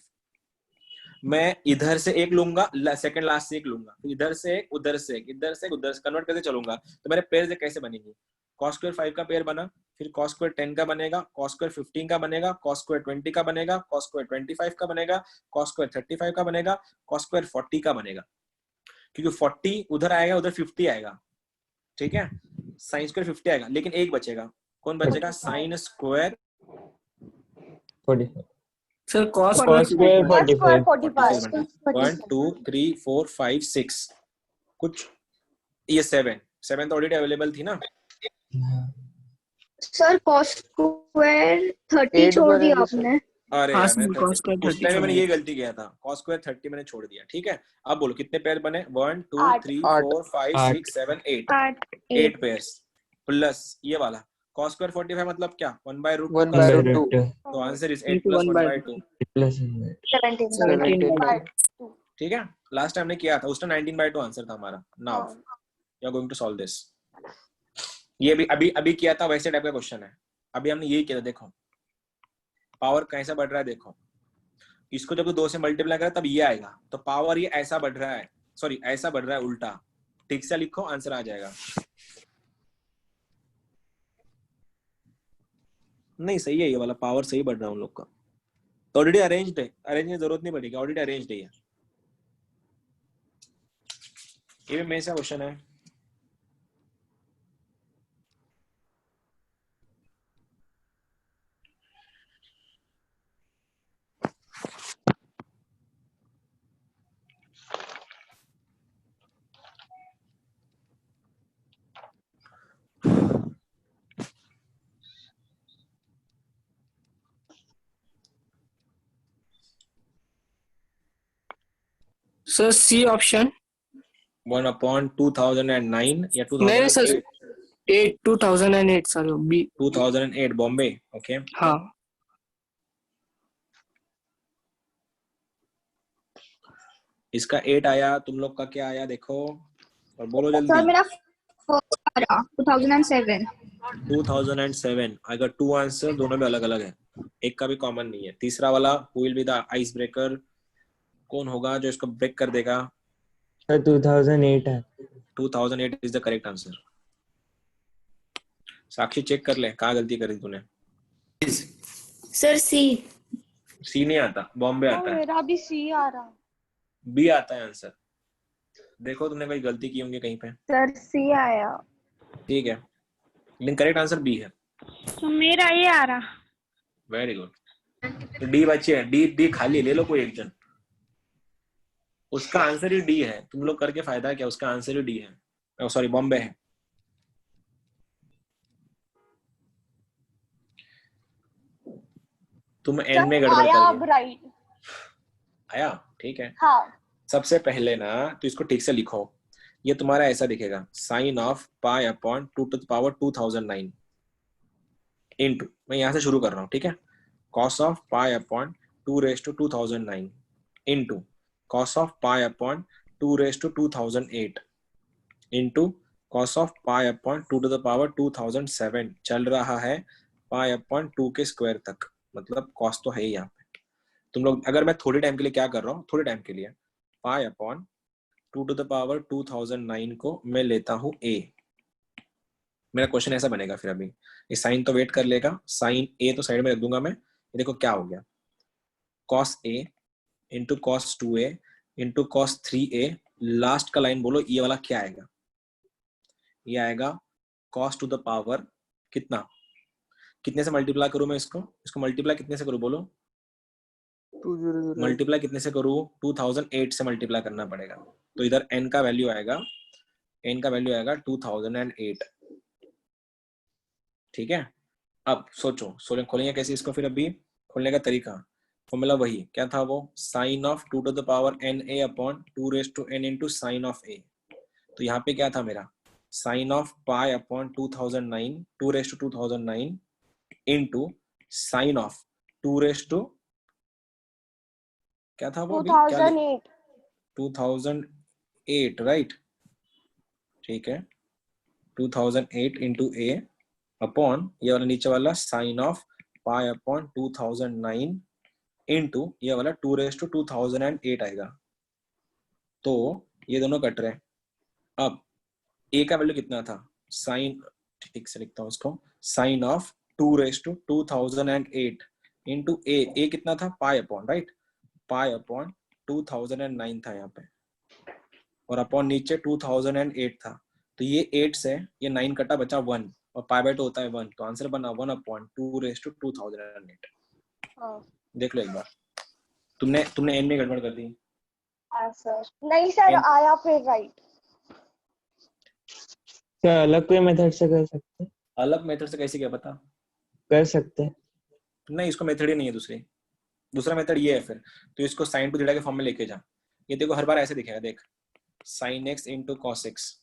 मैं इधर से एक लूंगा, सेकंड लास्ट से एक लूंगा, इधर से एक, उधर से एक, इधर से एक, उधर से कन्वर्ट करके चलूंगा. तो मेरे पेयर कैसे बनेंगे? cos स्क्वायर 5 का पेयर बना, फिर cos स्क्वायर 10 का बनेगा, cos स्क्वायर 15 का बनेगा, cos स्क्वायर 20 का बनेगा, cos स्क्वायर 25 का बनेगा, cos स्क्वायर 35 का बनेगा, cos स्क्वायर 40 का बनेगा. क्योंकि 40 उधर आएगा, उधर 50 आएगा. ठीक है, sin स्क्वायर 50 आएगा, लेकिन एक बचेगा. कौन बचेगा? sin square 45. Sir cos Cos square 45. 45. 1 2 3 4 5 6 कुछ, ये 7 तो ऑलरेडी अवेलेबल थी ना. सर cos स्क्वायर 30 छोड़ दिया आपने. अरे हाँ यार, सर मैंने cos स्क्वायर उस 30 टाइम में मैंने छोड़ ये गलती किया था. cos स्क्वायर 30 मैंने छोड़ दिया. ठीक है, अब बोलो कितने पेयर बने? 1 2 आठ. 3 आठ. 4 5 आठ. 6 7 8 8 8 पेयर्स प्लस ये वाला cos स्क्वायर 45 मतलब क्या? 1/√2 1 का by स्क्वायर. root 2 तो answer is 8 into plus 1 by 1/2. plus 17. 17/2. ठीक है, लास्ट टाइम हमने किया था, उस टाइम 19/2 आंसर था हमारा. नाउ हाँ. You are going to solve this. ये भी अभी किया था, वैसे टाइप का क्वेश्चन है. अभी हमने यही किया था. देखो पावर कैसा बढ़ रहा है, देखो इसको जब 2 से मल्टीप्लाई करें तब ये आएगा, तो पावर ये ऐसा बढ़ रहा है, सॉरी ऐसा बढ़ रहा है उल्टा. ठीक से लिखो, आंसर आ जाएगा. नहीं सही है, ये वाला पावर सही बढ़ रहा है उन लोग का. तो ऑलरेडी अरेंज्ड है, अरेंज की जरूरत नहीं पड़ेगी, ऑलरेडी अरेंज्ड है. ये भी मेरे से क्वेश्चन है. Sir C option. 1/2009 या नहीं सर, 2008 सर बी 2008 बॉम्बे। ओके हाँ इसका 8 आया, तुम लोग का क्या आया देखो और बोलो सर जल्दी। मेरा 2007। 2007 आई गॉट 2 आंसर, दोनों में अलग अलग है, एक का भी कॉमन नहीं है। तीसरा वाला who will be the ice breaker, कौन होगा जो इसको ब्रेक कर देगा? सर 2008 है। 2008 is the correct answer. Sakshi check कर ले कहाँ गलती करी तूने। सर सी। सी नहीं आता, बॉम्बे आता है। मेरा भी सी आ रहा। बी आता है आंसर। देखो तुमने कोई गलती की होंगी कहीं पे। सर सी आया। ठीक है लेकिन करेक्ट आंसर बी है। तो मेरा ये आ रहा। Very good. तो डी बची है, डी डी खाली ले लो कोई एक जन। उसका आंसर ही डी है, तुम लोग करके फायदा क्या, उसका आंसर ही डी है। सॉरी बॉम्बे है। तुम एन में गड़बड़ आया कर अब गए। राइट। आया ठीक है। हाँ सबसे पहले ना तो इसको ठीक से लिखो, ये तुम्हारा ऐसा दिखेगा sine of pi upon 2 to the power 2009 into, मैं यहां से शुरू कर रहा हूं ठीक है, cos of pi upon 2 raise to 2009 into cos of pi upon 2 raise to 2008 into cos of pi upon 2 to the power 2007 चल रहा है पाई अपॉन 2 के स्क्वायर तक, मतलब cos तो है ही यहाँ पे। तुम लोग अगर मैं थोड़े टाइम के लिए क्या कर रहा हूँ, थोड़े टाइम के लिए pi upon 2 to the power 2009 को मैं लेता हूँ a। मेरा क्वेश्चन ऐसा बनेगा फिर, अभी ये साइन तो वेट कर लेगा, साइन a तो साइड में रख दूंगा मैं। ये देखो क्या हो गया, cos a into cos 2a into cos 3a, last का लाइन बोलो ये वाला क्या आएगा, ये आएगा cos टू द पावर कितना, कितने से मल्टीप्लाई करूं मैं इसको, इसको मल्टीप्लाई कितने से करूं बोलो, 2008 मल्टीप्लाई कितने से करूं, 2008 से मल्टीप्लाई करना पड़ेगा। तो इधर n का वैल्यू आएगा, n का वैल्यू आएगा 2008। ठीक है अब सोचो खोलेंगे कैसे इसको, फिर अभी खोलने का तरीका फॉर्मूला वही क्या था वो, sine of 2 to the power N A upon 2 raise to N into sine of A. तो यहाँ पे क्या था मेरा, sine of pi upon 2009 2 raise to 2009 into sine of 2 raise to क्या था वो, अभी क्या 2008। 2008 राइट। ठीक है 2008 इंटू ए अपॉन ये वाला नीचे वाला sine of pi upon 2009 into ये वाला 2 रेज टू 2008 आएगा। तो ये दोनों कट रहे हैं। अब ए का वैल्यू कितना था, साइन, ठीक से लिखता हूँ उसको, sine of 2 raise to 2008 into A कितना था, pi upon right, pi upon 2009 था यहाँ पे, और अपॉन नीचे 2008 था। तो ये 8 से ये 9 कटा बचा 1 और पाई बाय 2 होता है 1, तो आंसर बना 1 अपॉन 2 रेज टू 2008। हाँ देख लो एक बार, तुमने एन में गड़बड़ कर दी। सर नहीं सर N- आया फिर राइट। सर अलग कोई मेथड से कर सकते हैं? अलग मेथड से कैसे क्या पता, कर सकते हैं। नहीं इसको मेथड ही नहीं है, दूसरा मेथड ये है फिर। तो इसको साइन टू थीटा के फॉर्म में लेके जा, ये देखो हर बार ऐसे दिखेगा, देख sine x into cos x,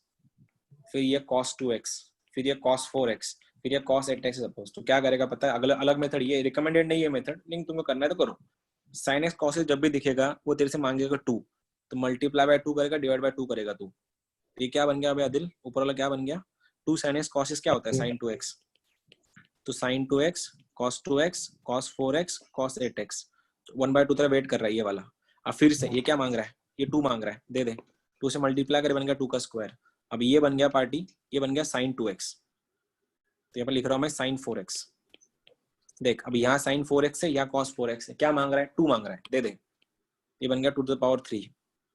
फिर ये कॉस 2x, फिर ये कॉस 4x, फिर ये कॉस 8x सपोज। तो क्या करेगा पता है, अगला अलग मेथड, ये रिकमेंडेड नहीं है मेथड, लेकिन तुमको करना है तो करो। साइन एक्स कॉस जब भी दिखेगा वो तेरे से मांगेगा 2, तो मल्टीप्लाई बाय 2 करेगा, डिवाइड बाय 2 करेगा तू। तो ये क्या बन गया अबे आदिल, ऊपर वाला क्या बन गया, 2 sin x cos x क्या होता है, sin 2x, तो sin 2x cos 2x cos 4x cos 8x, 1/2 तरह वेट कर रहा है ये वाला। अब फिर से ये क्या मांग रहा है, ये 2 मांग रहा है, दे दे, 2 से मल्टीप्लाई करे बन गया 2 का स्क्वायर। अब ये बन गया पार्टी, ये बन गया sin 2x, तो यहाँ पर लिख रहा हूँ मैं sin 4x। देख अब यहाँ sin 4x है, यहाँ cos 4x है, क्या मांग रहा है, 2 मांग रहा है, दे दे, ये बन गया 2 to the power 3।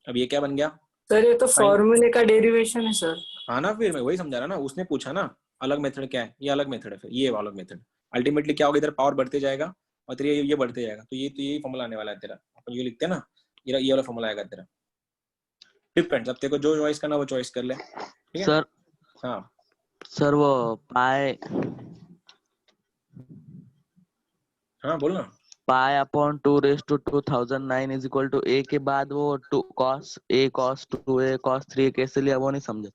अब ये क्या बन गया सर, ये तो फॉर्मूले का डेरिवेशन है सर। हाँ ना, फिर मैं वही समझा रहा ना, उसने पूछा ना अलग मेथड क्या है, ये अलग मेथड है, फिर ये अलग मेथड। अल्टीमेटली क्या होगा, इधर पावर बढ़ते जाएगा और तेरे ये बढ़ते जाएगा, तो यही फॉर्मूला आने वाला है तेरा। अपन ये लिखते हैं ना, ये वाला फॉर्मूला आएगा तेरा। डिपेंड्स, अब तेरे को जो चॉइस करना वो चॉइस कर ले, ठीक है। सर हाँ सर वो पाई बोल ना। Pi upon 2 raise to 2009 is equal to A के बाद वो 2 cos a cos 2a cos 3a कैसे लिया वो नहीं समझे।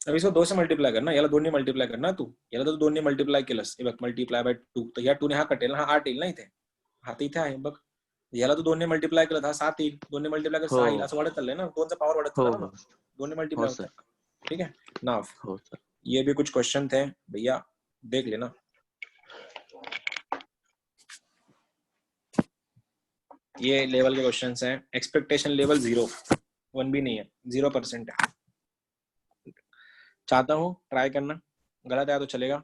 अब इसको 2 से मल्टीप्लाई करना, याला 2 ने मल्टीप्लाई करना तू, याला तो 2 ने मल्टीप्लाई केलंस, हे बघ मल्टीप्लाय बाय 2, तर या 2 ने हा कटेल ना, हा 8 येईल ना इथे, हा तर इथे आहे बघ, याला तू 2 ने मल्टीप्लाय केलं तर हा 7 येईल, 2 ने मल्टीप्लाय केलं 6 येईल, असं वाढत चाललंय ना, 2 चा पॉवर वाढत हो चालला ना, हो 2 ने हो मल्टीप्लाई सर. होता है, ठीक है. नाउ हो सर. ये भी कुछ क्वेश्चन थे भैया, देख लेना. ये लेवल के क्वेश्चंस हैं. एक्सपेक्टेशन लेवल 0, 1 भी नहीं है, 0% है. चाहता हूँ ट्राई करना, गलत आया तो चलेगा.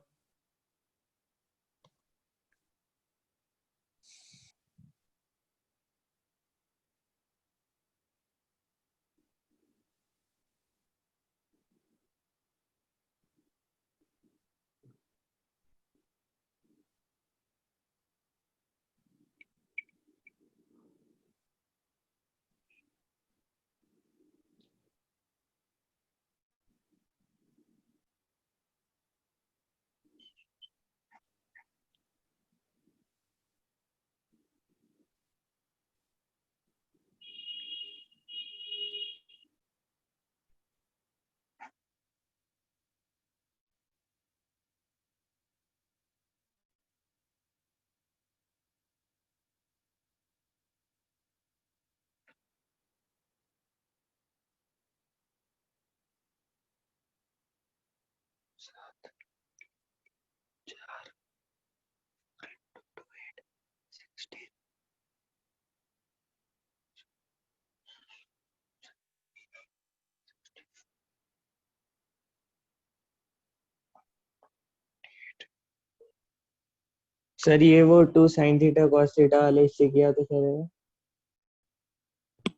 सर ये वो 2 sin थीटा cos थीटा वाले इससे किया तो चलेगा?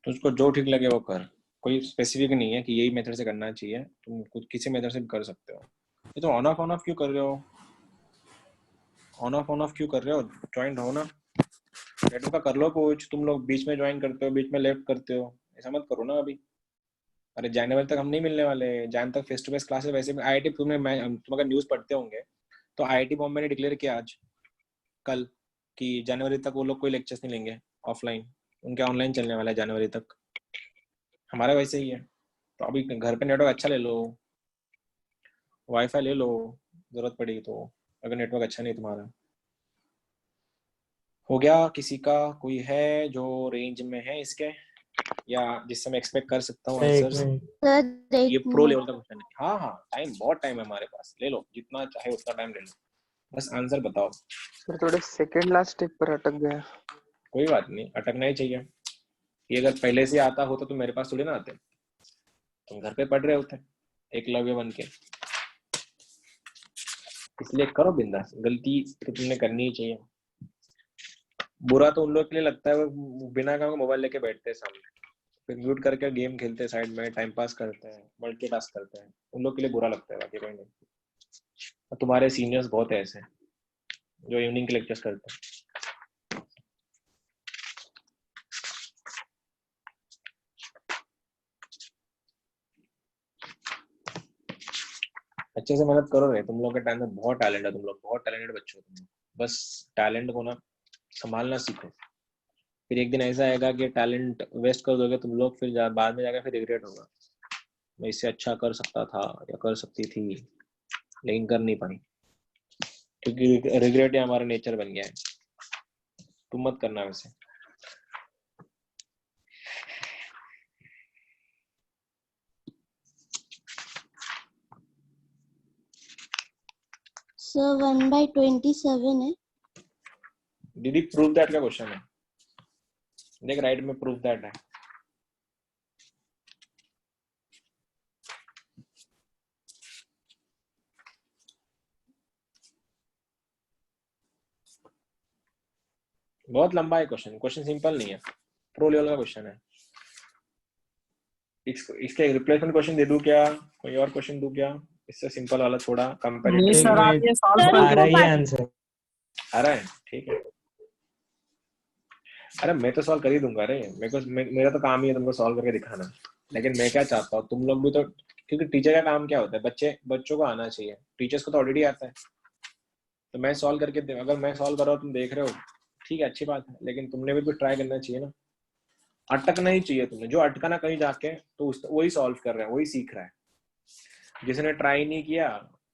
तुझको जो ठीक लगे वो कर, कोई स्पेसिफिक नहीं है कि यही मेथड से करना चाहिए, तुम खुद किसी मेथड से भी कर सकते हो. ये तो ऑन ऑफ क्यों कर रहे हो, ऑन ऑफ क्यों कर रहे हो, ज्वाइन हो ना, नेटवर्क का कर लो कुछ, तुम लोग बीच में ज्वाइन करते हो, बीच में लेफ्ट करते हो, ऐसा मत करो ना अभी. अरे जनवरी तक हम नहीं मिलने वाले, जैन तक फेस टू फेस क्लासेस, वैसे भी आईआईटी तुम अगर न्यूज़ पढ़ते होंगे तो आईआईटी बॉम्बे ने डिक्लेयर किया आज कल कि जनवरी तक वो लोग कोई लेक्चर्स नहीं लेंगे ऑफलाइन, उनके ऑनलाइन चलने वाला है जनवरी तक. हमारा वैसे ही है, तो अभी घर पे नेटवर्क अच्छा ले लो, वाईफाई ले लो जरूरत पड़ी तो, अगर नेटवर्क अच्छा नहीं तुम्हारा. हो गया किसी का, कोई है जो रेंज में है इसके, या जिससे मैं एक्सपेक्ट कर सकता हूँ एक आंसर्स. मिनट. सर ये एक प्रो लेवल मिनट का क्वेश्चन है. हाँ हाँ टाइम, बहुत टाइम है हमारे पास, ले लो जितना चाहे उतना टाइम ले लो, बस आंसर बताओ. सर थोड़े सेकंड लास्ट स्टेप पर अटक गया. कोई बात नहीं, अटकना ही चाहिए. ये अगर पहले से आता होता तो मेरे पास थोड़ी ना आते, तुम घर पे पढ़ रहे होते एकलव्य बन के. इसलिए करो बिंदास, गलती तो तुमने करनी ही चाहिए. बुरा तो उन लोग के लिए लगता है वो बिना काम के मोबाइल लेके बैठते हैं सामने, फिर म्यूट करके गेम खेलते हैं साइड में, टाइम पास करते हैं, मल्टीटास्क करते हैं, उन लोग के लिए बुरा लगता है, बाकी कोई नहीं. और तुम्हारे सीनियर्स बहुत है ऐसे जो इवनिंग के लेक्चर्स करते हैं. अच्छे से मेहनत करो रे, तुम लोग के टाइम में बहुत टैलेंट है, तुम लोग बहुत टैलेंटेड बच्चे हो तुम लोग, बस टैलेंट को ना संभालना सीखो. फिर एक दिन ऐसा आएगा कि टैलेंट वेस्ट कर दोगे तुम लोग, फिर बाद में जाकर फिर रिग्रेट होगा, मैं इससे अच्छा कर सकता था या कर सकती थी लेकिन कर नहीं पाई, क्योंकि रिग्रेट ही हमारा नेचर बन गया है. तुम मत करना वैसे. सर 1/27 है. दीदी प्रूव दैट का क्वेश्चन है, देख राइट में प्रूव दैट है. बहुत लंबा है क्वेश्चन, क्वेश्चन सिंपल नहीं है, प्रो लेवल का क्वेश्चन है. इसके रिप्लेसमेंट क्वेश्चन दे दूं क्या, कोई और क्वेश्चन दूं क्या, इससे सिंपल वाला थोड़ा नहीं कंपैरेटिव. एक सर, आप मिनट. ये सॉल्व सर कर आ रहा दो. है ये आंसर. आ रहा है, ठीक है. अरे मैं तो सॉल्व कर ही दूंगा रे, मेरा तो काम ही है तुमको सॉल्व करके दिखाना. लेकिन मैं क्या चाहता हूँ तुम लोग भी तो, क्योंकि टीचर का काम क्या होता है, बच्चों को आना चाहिए, टीचर्स को तो ऑलरेडी आता है, तो मैं सॉल्व करके अगर मैं सॉल्व कर रहा हूँ तुम देख रहे हो, ठीक है अच्छी बात है, लेकिन तुमने भी कुछ ट्राई करना चाहिए ना. अटकना ही चाहिए तुमने, जो अटका ना कहीं जाके तो वही सॉल्व कर रहा है, वही सीख रहा है. जिसने ट्राई नहीं किया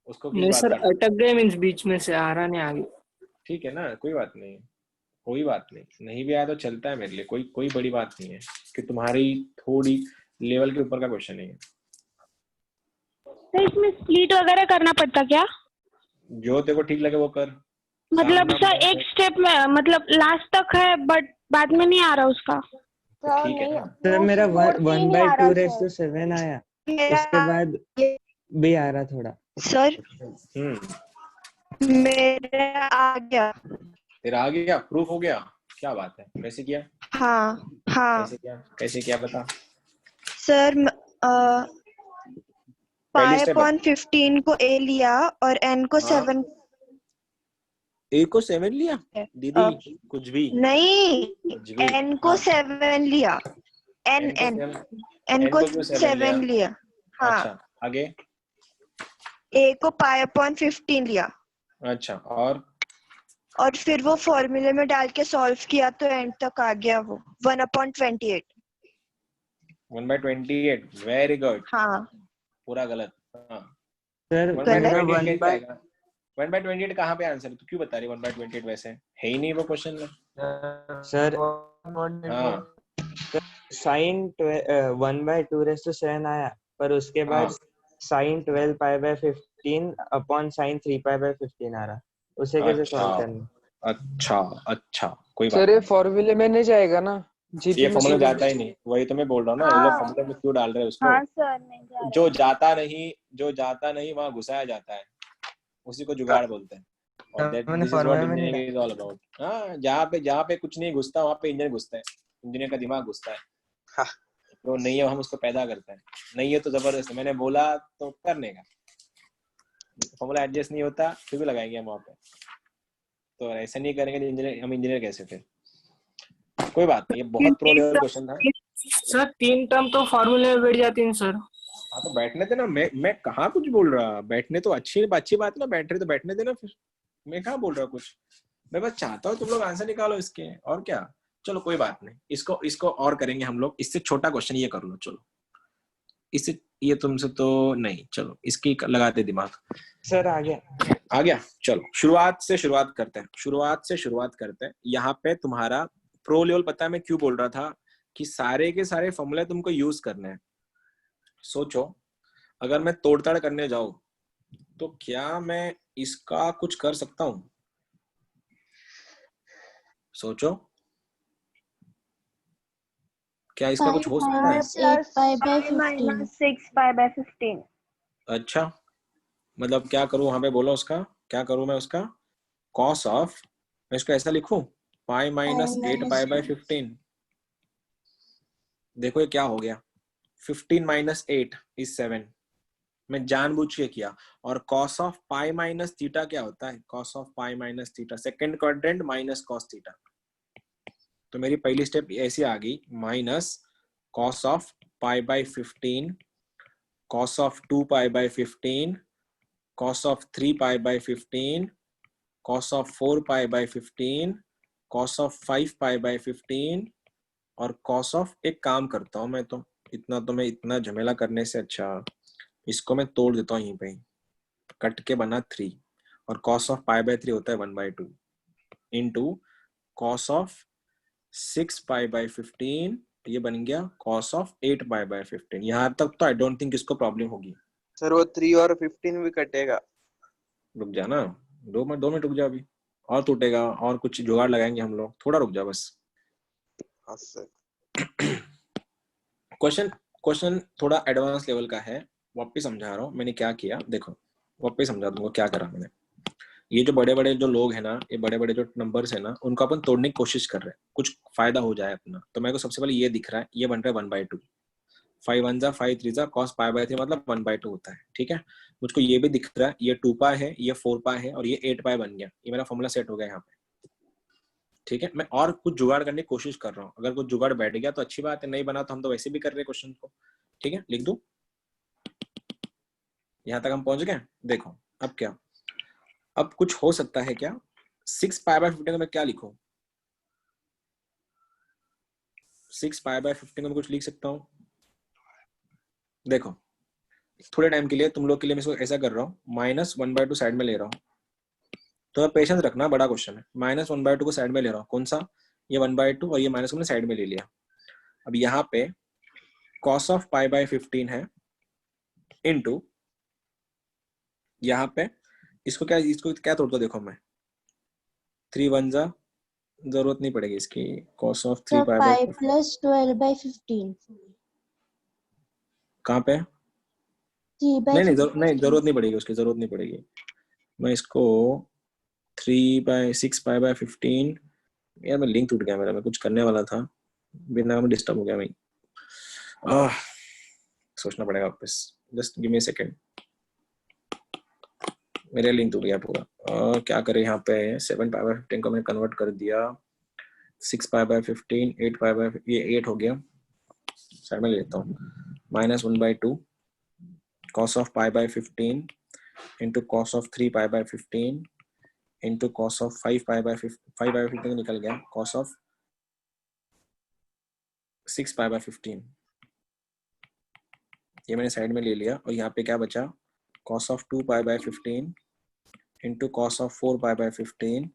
उसको किस नहीं बात सर, की? अटक गए मीन्स बीच में से आ रहा नहीं आगे। ठीक है ना, कोई बात नहीं, कोई बात नहीं, नहीं भी आया तो चलता है मेरे लिए, कोई कोई बड़ी बात नहीं है कि तुम्हारी थोड़ी लेवल के ऊपर का क्वेश्चन है ये। तो इसमें स्प्लिट वगैरह करना पड़ता क्या? जो तेरे को ठीक लगे वो कर। मतलब साम सर दाम एक स्टेप में मतलब लास्ट तक है बट बाद में नहीं आ रहा उसका। तो ठीक है नहीं, ना। सर proof मेरा four की नहीं आ रहा सर। 1/2 आया, मेरा उसके बाद भी आ रहा थोड़ा। सर हम्म, मेरा आ गया। तेरा आ गया, प्रूफ हो गया, क्या बात है, कैसे किया? हाँ हाँ कैसे किया बता। सर, पहली पाई स्टेप अपॉन 15 को ए लिया और एन को 7। ए को 7 लिया दीदी, कुछ भी नहीं, कुछ भी। एन को 7 लिया। एन N को एन 7, एन N को को क्यों 7 7 लिया। हाँ, अच्छा आगे। ए को पाई अपॉन 15 लिया अच्छा और फिर वो फॉर्मूले में डाल के सॉल्व किया तो एंड तक आ गया वो 1/28। 1/28, वेरी गुड। हाँ पूरा गलत। हाँ सर 1/28 मेरा कैसे आएगा? 1/28 कहाँ पे आंसर है? तू क्यों बता रही 1/28? वैसे है ही नहीं वो क्वेश्चन में। सर हाँ साइन 1/2 आया, पर उसके बाद साइन 12π/15 अपॉन साइन 3π/15 आ रहा, उसे कैसे अच्छा सॉल्व करना? अच्छा कोई बात सर ये नहीं। फॉर्मूले में नहीं जाएगा ना, जीपी ये में फॉर्मूला सीधे। जाता ही नहीं, वही तो मैं बोल रहा हूँ ना, ये लोग हाँ फॉर्मूले में क्यों डाल रहे हैं उसको? हाँ सर, नहीं जा रहा जो जाता नहीं वहां घुसाया जाता है, उसी को जुगाड़ बोलते हैं। और मैंने दिस इज व्हाट फॉर्मूला में नहीं इंजीनियरिंग इज ऑल अबाउट। हाँ, जहाँ पे कुछ नहीं घुसता वहां पे इंजीनियर घुसता है, इंजीनियर का दिमाग घुसता है। हाँ, तो नहीं है हम उसको पैदा करते हैं, नहीं है तो जबरदस्त, मैंने बोला तो करने का। फॉर्मूला एडजस्ट नहीं होता फिर भी लगाएंगे हम वहां पे, तो ऐसा नहीं करेंगे तो इंजीनियर, हम इंजीनियर कैसे फिर? कोई बात नहीं, ये बहुत प्रो लेवल क्वेश्चन था। सर 3 टर्म तो फॉर्मूले में बैठ जाती हैं सर। हाँ तो बैठने देना, मैं कहाँ कुछ बोल रहा, बैठने तो अच्छी बात ना, बैठ रहे तो बैठने देना, फिर मैं कहाँ बोल रहा कुछ। मैं बस चाहता हूँ तुम लोग आंसर निकालो इसके, और क्या। चलो कोई बात नहीं, इसको और करेंगे हम लोग। इससे छोटा क्वेश्चन ये कर लो, चलो इससे, ये तुमसे तो नहीं, चलो इसकी लगाते दिमाग। सर आ गया। चलो शुरुआत से शुरुआत करते हैं। यहाँ पे तुम्हारा प्रो लेवल पता है मैं क्यों बोल रहा था कि सारे के सारे फॉर्मूले तुमको यूज करने हैं। सोचो अगर मैं तोड़ताड़ करने जाऊं तो क्या मैं इसका कुछ कर सकता हूं? सोचो, क्या इसका कुछ हो सकता है? प्लस 6π/15। अच्छा, मतलब क्या करूं वहां पे, बोलो उसका क्या करूं मैं उसका? कॉस ऑफ, मैं इसको ऐसा लिखूं, पाई माइनस 8π/15। देखो ये क्या हो गया, 15 माइनस 8 इज 7, मैं जानबूझ के किया। और cos of pi minus theta क्या होता है? Cos of pi minus theta, second quadrant minus cos theta. तो मेरी पहली स्टेप ऐसी आ गई, minus cos of π/15, cos of 2π/15, cos of 3π/15, cos of 4π/15, cos of 5π/15, और कॉस ऑफ, एक काम करता हूँ मैं, तो इतना झमेला करने से अच्छा इसको मैं तोड़ देता हूँ यहीं पे, कट के बना 3, और कॉस ऑफ π/3 होता है 1/2 इंटू कॉस ऑफ 6π/15, ये बन गया कॉस ऑफ 8π/15। यहाँ तक तो आई डोंट थिंक इसको प्रॉब्लम होगी। सर वो 3 और 15 भी कटेगा। रुक जा ना, 2 मिनट रुक जा, अभी और टूटेगा, और कुछ जुगाड़ लगाएंगे हम लोग, थोड़ा रुक जा बस। हाँ सर। क्वेश्चन थोड़ा एडवांस लेवल का है, वापस समझा रहा हूँ मैंने क्या किया। देखो वापस समझा दूंगा क्या करा मैंने। ये जो बड़े बड़े जो लोग हैं ना, ये बड़े बड़े जो नंबर्स है ना, उनको अपन तोड़ने की कोशिश कर रहे हैं, कुछ फायदा हो जाए अपना। तो मेरे को सबसे पहले ये दिख रहा है, ये बन रहा है 1/2, 5 1 जा 5 3 जा cos π/3 मतलब 1/2 होता है। ठीक है, मुझको ये भी दिख रहा है, ये 2π है, ये 4π है, और ये 8π बन गया। ये मेरा फॉर्मूला सेट हो गया यहाँ पे। ठीक है, मैं और कुछ जुगाड़ करने की कोशिश कर रहा हूँ, अगर कुछ जुगाड़ बैठ गया तो अच्छी बात है, नहीं बना तो हम तो वैसे भी कर रहे हैं क्वेश्चन को। ठीक है, लिख दूं, यहाँ तक हम पहुंच गए। देखो अब क्या, अब कुछ हो सकता है क्या? 6π/15 को मैं क्या लिखूं? 6π/15 को मैं कुछ लिख सकता हूं। देखो थोड़े टाइम के लिए तुम लोग के लिए मैं इसको ऐसा कर रहा हूँ, -1/2 साइड में ले रहा हूँ, तो पेशेंस रखना, बड़ा क्वेश्चन है। -1/2 को साइड में ले रहा हूँ, कौन सा, ये 1/2 और ये माइनस को मैंने साइड में ले लिया। अब यहाँ पे cos ऑफ π/15 है इनटू यहाँ पे इसको क्या तोड़ दो, देखो मैं 3 1 जा, जरूरत नहीं पड़ेगी इसकी, cos ऑफ 3π/15 प्लस 12/15 कहाँ पे, नहीं जरूरत नहीं पड़ेगी उसकी, जरूरत नहीं पड़ेगी। मैं इसको 3/6π/15, यार मैं लिंक टूट गया मेरा, मैं कुछ करने वाला था, बिना में डिस्टर्ब हो गया मैं, सोचना पड़ेगा वापस, just give me a second, मेरा लिंक टूट गया पूरा। क्या करें यहाँ पे, 7π/15 को मैंने कन्वर्ट कर दिया 6π/15, 8π/, ये 8 हो गया, साइड में ले लेता हूँ, -1/2 cos of π/15 into cos of 3π/15 into cos of 5π/15 तो निकल गया, cos of 6π/15, ये मैंने साइड में ले लिया। और यहाँ पे क्या बचा, cos of 2π/15 into cos of 4π/15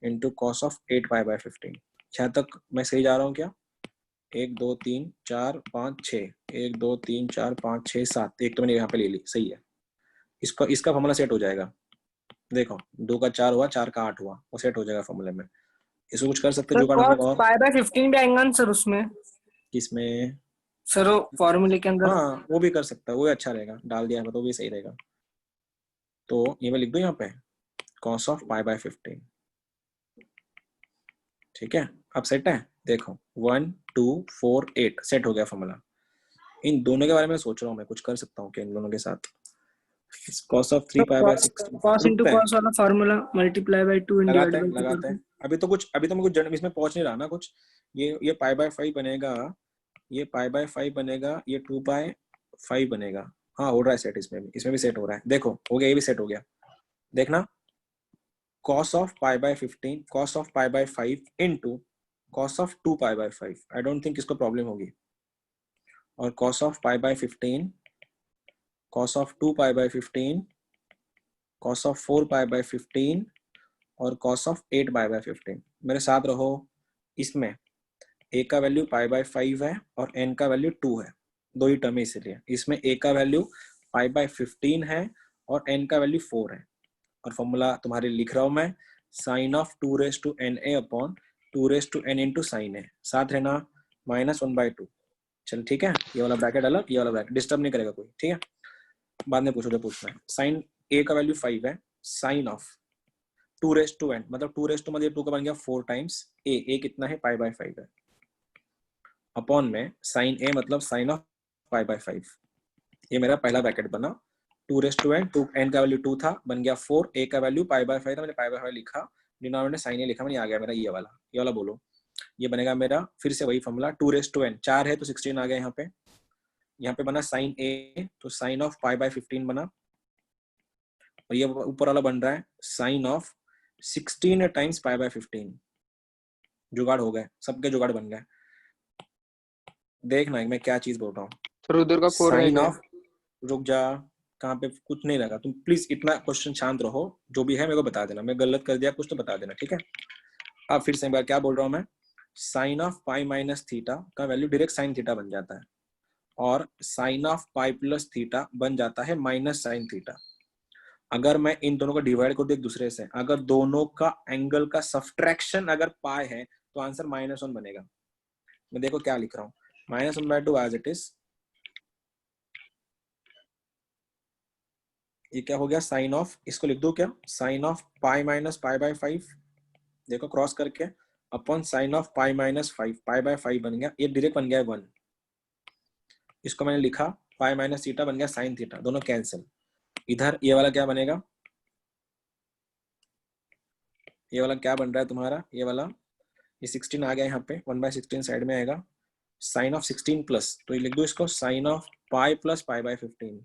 into cos of 8π/15। यहाँ तक मैं सही जा रहा हूँ क्या, 1 2 3 4 5 6, 1 2 3 4 5 6 7, एक तो मैंने यहाँ पे ले ली, सही है। इसका फॉर्मूला सेट हो जाएगा, देखो 2 का 4 हुआ, 4 का 8 हुआ, वो सेट हो जाएगा फॉर्मूले में। इसको कुछ कर सकते हैं जुगाड़ हम लोग, और π/15 भी आएगा ना सर उसमें, इसमें सर वो फॉर्मूले के अंदर। हाँ वो भी कर सकता है, वो अच्छा रहेगा, डाल दिया है तो भी सही रहेगा। तो ये मैं लिख दूं यहाँ पे cos ऑफ π/15, ठीक है। अब सेट है, देखो 1 2 4 8 सेट हो गया फॉर्मूला। इन दोनों के बारे में सोच रहा हूँ मैं, कुछ कर सकता हूँ क्या इन दोनों के साथ, cos of 3π/16 cos into cos वाला फॉर्मूला मल्टीप्लाई बाय 2 लगाते हैं। अभी तो मैं कुछ इसमें पहुंच नहीं रहा ना कुछ, ये π/5 बनेगा, ये π/5 बनेगा, ये 2π/5 बनेगा, हाँ हो रहा है सेट, इसमें भी सेट हो रहा है, देखो हो गया, ये भी सेट हो गया, देखना cos of π/15 cos of π/5 into cos of 2π/5, I don't think इसको प्रॉब्लम होगी, और cos of π/15 cos of 2π/15 cos of 4π/15 और cos ऑफ 8π/15। मेरे साथ रहो, इसमें a का वैल्यू π/5 है और n का वैल्यू 2 है, दो ही टर्म है, इसलिए इसमें a का वैल्यू π/15 है और n का वैल्यू 4 है, और फॉर्मूला तुम्हारे लिख रहा हूं मैं, sin of 2n upon 2n into sine है, साथ रहना -1/2। चल ठीक है, ये वाला ब्रैकेट अलग, ये वाला ब्रैकेट डिस्टर्ब नहीं करेगा कोई, ठीक है। बाद में पूछो तो पूछना है, साइन a का वैल्यू 5 है, साइन ऑफ 2n मतलब 2 मतलब 2 का बन गया 4 टाइम्स a कितना है π/5 है, अपॉन में साइन a मतलब साइन ऑफ π/5, ये मेरा पहला ब्रैकेट बना, 2n 2n का वैल्यू 2 था, बन गया 4, a का वैल्यू π/5 था, मैंने π/5 लिखा, डिनोमिनेटर साइन a लिखा मैंने, आ गया मेरा ये वाला बोलो, ये बनेगा मेरा फिर से वही फॉर्मूला, 2n 4 है तो 16 आ गया, यहाँ पे बना साइन a, तो साइन ऑफ π/15 बना, और ये ऊपर वाला बन रहा है साइन ऑफ 16 टाइम्स π/15, जुगाड़ हो गए, सबके जुगाड़ बन गए। देखना मैं क्या चीज बोल रहा हूँ, सर उधर का 4 साइन रहेगा, ऑफ, रुक जा, कहाँ पे कुछ नहीं लगा, तुम प्लीज इतना क्वेश्चन शांत रहो, जो भी है मेरे को बता देना, मैं गलत कर दिया कुछ तो बता देना, ठीक है। अब फिर से एक बार क्या बोल रहा हूँ मैं, sine of pi minus theta का वैल्यू डायरेक्ट साइन थीटा बन जाता है, और sine of pi plus theta बन जाता है माइनस साइन थीटा। अगर मैं इन दोनों को डिवाइड कर दूं एक दूसरे से, अगर दोनों का एंगल का सब्ट्रैक्शन अगर पाई है तो आंसर -1 बनेगा। मैं देखो क्या लिख रहा हूँ, -1/2 एज इट इज, ये क्या हो गया साइन ऑफ, इसको लिख दो क्या, साइन ऑफ पाई माइनस π/5, देखो क्रॉस करके, upon sine of pi minus 5, π/5 बन गया, ये डायरेक्ट बन गया 1, इसको मैंने लिखा पाई माइनस थीटा बन गया साइन थीटा, दोनों कैंसिल। इधर ये वाला क्या बनेगा, ये वाला क्या बन रहा है तुम्हारा, ये वाला, ये 16 आ गया यहाँ पे, 1/16 साइड में आएगा, साइन ऑफ 16 प्लस, तो ये लिख दो इसको साइन ऑफ पाई प्लस π/15,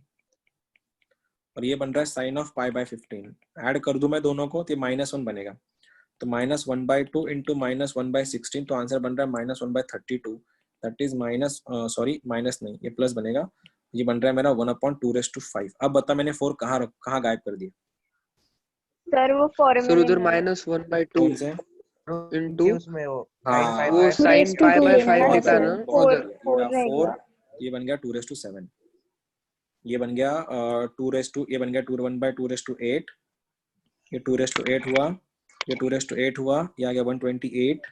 और ये बन रहा है साइन ऑफ π/15, ऐड कर दूं मैं दोनों को तो ये -1 बनेगा, तो -1/2 इंटू -1/16, तो आंसर बन रहा है -1/32, दैट इज माइनस नहीं ये प्लस बनेगा, ये बन रहा है मेरा 1/2⁵ अब बता मैंने 4 कहाँ गायब कर दिया? सर वो सर फॉर्मूले उधर में है। -1/2 कौन से? इंटू उसमें वो हाँ, वो Two sin raised to pi two by है ना 5 लिखा सर, ना बहुत उधर। बढ़िया। फोर ये रहा रह 4, गया। ये बन गया 2/7, ये बन गया 2 बन गया 1/2⁵, ये 2/8 हुआ, ये 2/8 हुआ, ये आ गया 128,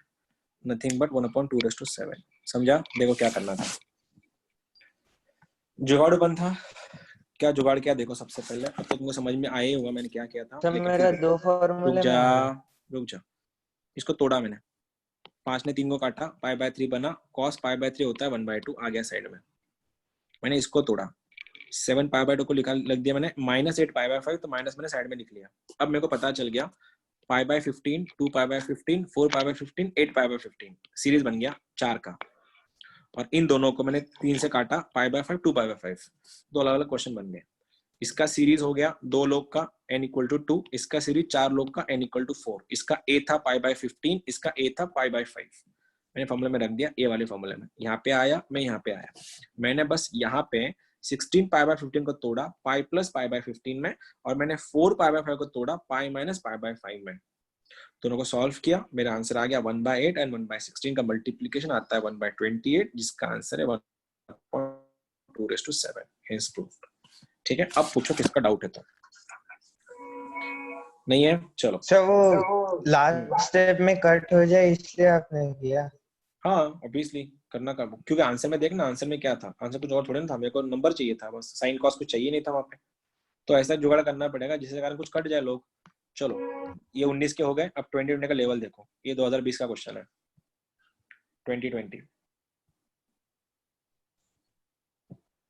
नथिंग बट 1/2⁵। समझा? देखो क्या करना था, जुगाड़ बन था। क्या जुगाड़ किया देखो, सबसे पहले अब तो तुमको समझ में आया ही होगा मैंने क्या किया था, सब लेकिन मेरा फिर 2 रुक फॉर्मूले में आ गया। जा, इसको तोड़ा मैंने, 5 ने 3 को काटा, π/3 बना, cos π/3 होता है 1/2, आ गया साइड में। मैंने इसको तोड़ा, 7 π/2 को लग दिया मैंने, -8 π/5, तो माइनस मैंने साइड में लिख लिया। अब मेरे को पता चल गया π/15, 2 π/15, 4 π/15, 8 π/15, सीरीज बन गया 4 का। और इन दोनों को मैंने 3 से काटा, π/5, 2 π/5, दो अलग अलग क्वेश्चन बन गए। इसका सीरीज हो गया 2 लोग का n = 2, इसका सीरीज 4 लोग का n = 4, इसका a था π/15, इसका a था π/5। मैंने फॉर्मूले में रख दिया, ए वाले फॉर्मूले में। यहाँ पे आया, मैं यहाँ पे आया, मैंने बस यहाँ पे 16 π/15 को तोड़ा π + π/15 में, और मैंने 4 π/5 को तोड़ा π - π/5 में। दोनों को सॉल्व किया, मेरा आंसर आ गया 1/8 एंड 1/16 का मल्टीप्लीकेशन आता है 1/28, जिसका आंसर है 1/2⁵। Hence proved. ठीक है, अब पूछो किसका डाउट है तो। नहीं है, चलो। सर वो लास्ट स्टेप में कट हो जाए इसलिए आपने किया। हाँ ऑब्वियसली करना का, क्योंकि आंसर में देखना, आंसर में क्या था, आंसर कुछ और थोड़ी ना था, मेरे को नंबर चाहिए था बस, साइन कॉस कुछ चाहिए नहीं था वहां पे, तो ऐसा जुगाड़ करना पड़ेगा जिसके कारण कुछ कट जाए लोग। चलो ये 19 के हो गए, अब 2020 का लेवल देखो, ये 2020 का क्वेश्चन है, 2020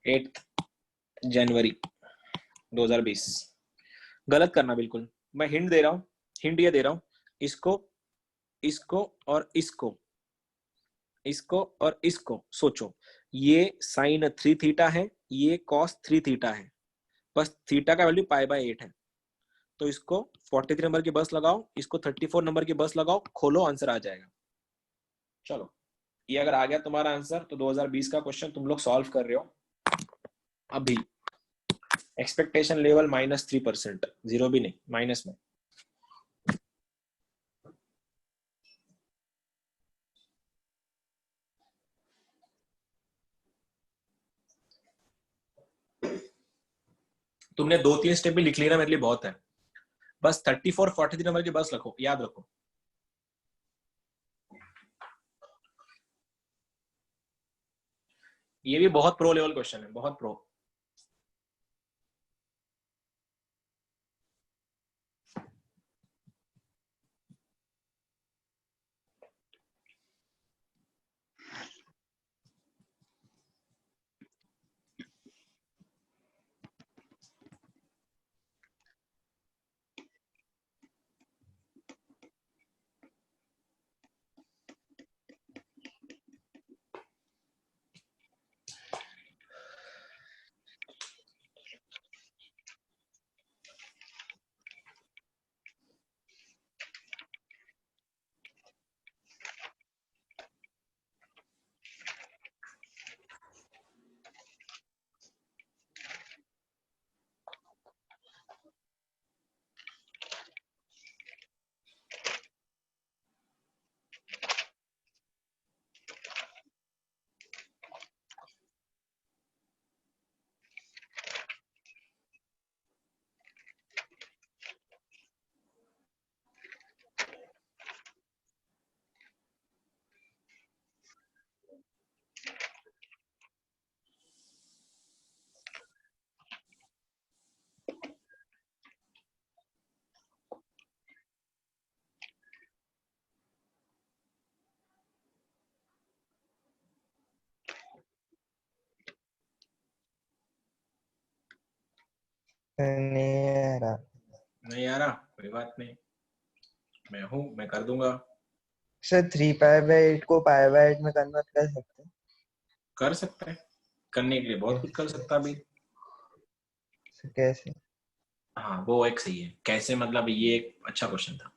8 जनवरी 2020। गलत करना बिल्कुल, मैं हिंट दे रहा हूँ, हिंट ये दे रहा हूँ, इसको इसको और इसको, इसको और इसको सोचो, ये साइन 3 थीटा है, ये कॉस 3 थीटा है, बस थीटा का वैल्यू π/8 है, तो इसको 43 नंबर की बस लगाओ, इसको 34 नंबर की बस लगाओ, खोलो, आंसर आ जाएगा। चलो ये अगर आ गया तुम्हारा आंसर, तो 2020 का क्वेश्चन तुम लोग सॉल्व कर रहे हो अभी। एक्सपेक्टेशन लेवल -3%, 0 भी नहीं, माइनस में। तुमने 2-3 स्टेप भी लिख ली ना, मेरे लिए बहुत है। बस 34 43 नंबर की बस रखो, याद रखो। ये भी बहुत प्रो लेवल क्वेश्चन है, बहुत प्रो। नहीं आ रहा, कोई बात नहीं, मैं हूं, मैं कर दूंगा। सर 3π/8 को π/8 में कन्वर्ट कर सकते हैं? कर सकते हैं, करने के लिए बहुत कुछ कर सकता भी। कैसे? हाँ वो एक सही है, कैसे मतलब, ये एक अच्छा क्वेश्चन था।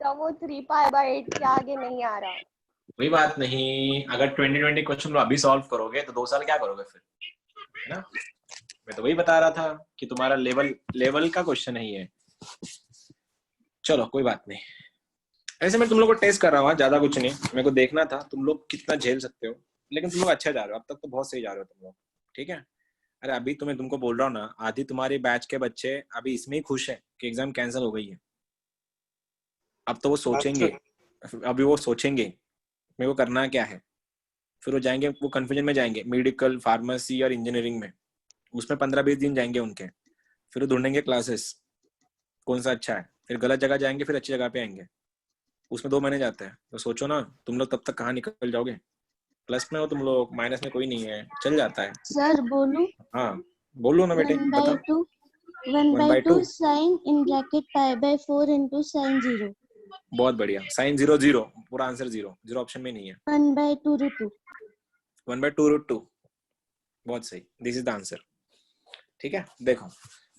तो वो 3π/8 के आगे नहीं आ रहा। कोई बात नहीं, अगर 2020 क्वेश्चन अभी सॉल्व करोगे तो 2 साल क्या करोगे फिर, है ना? मैं तो वही बता रहा था कि तुम्हारा लेवल का क्वेश्चन है ये। चलो कोई बात नहीं, ऐसे मैं तुम लोग को टेस्ट कर रहा हूँ, ज्यादा कुछ नहीं, मेरे को देखना था तुम लोग कितना झेल सकते हो। लेकिन तुम लोग अच्छा जा रहे हो, अब तक तो बहुत सही जा रहे हो तुम लोग, ठीक है। अरे अभी तुमको बोल रहा हूँ ना, आधी तुम्हारी बैच के बच्चे अभी इसमें ही खुश है कि एग्जाम कैंसिल हो गई है। अब तो वो सोचेंगे, अभी वो सोचेंगे मेरे को करना क्या है, फिर वो जाएंगे, वो कंफ्यूजन में जाएंगे, मेडिकल, फार्मेसी और इंजीनियरिंग में, उसमें 15-20 दिन जाएंगे उनके, फिर वो ढूंढेंगे क्लासेस कौन सा अच्छा है, फिर गलत जगह जाएंगे, फिर अच्छी जगह पे आएंगे, उसमें 2 महीने जाते हैं। तो सोचो ना तुम लोग तब तक कहाँ निकल जाओगे। प्लस में हो तुम लोग, माइनस में कोई नहीं है, चल जाता है। सर बोलूं? हाँ बोलो ना बेटे, 1/2 1/2 1/2 sin in bracket pi by 4 into sin 0. बहुत बढ़िया, साइन 0 0, पूरा आंसर 0 0 ऑप्शन में नहीं है। 1/2 root 2. 1/2 रूट 2, बहुत सही, दिस इज द आंसर। ठीक है, देखो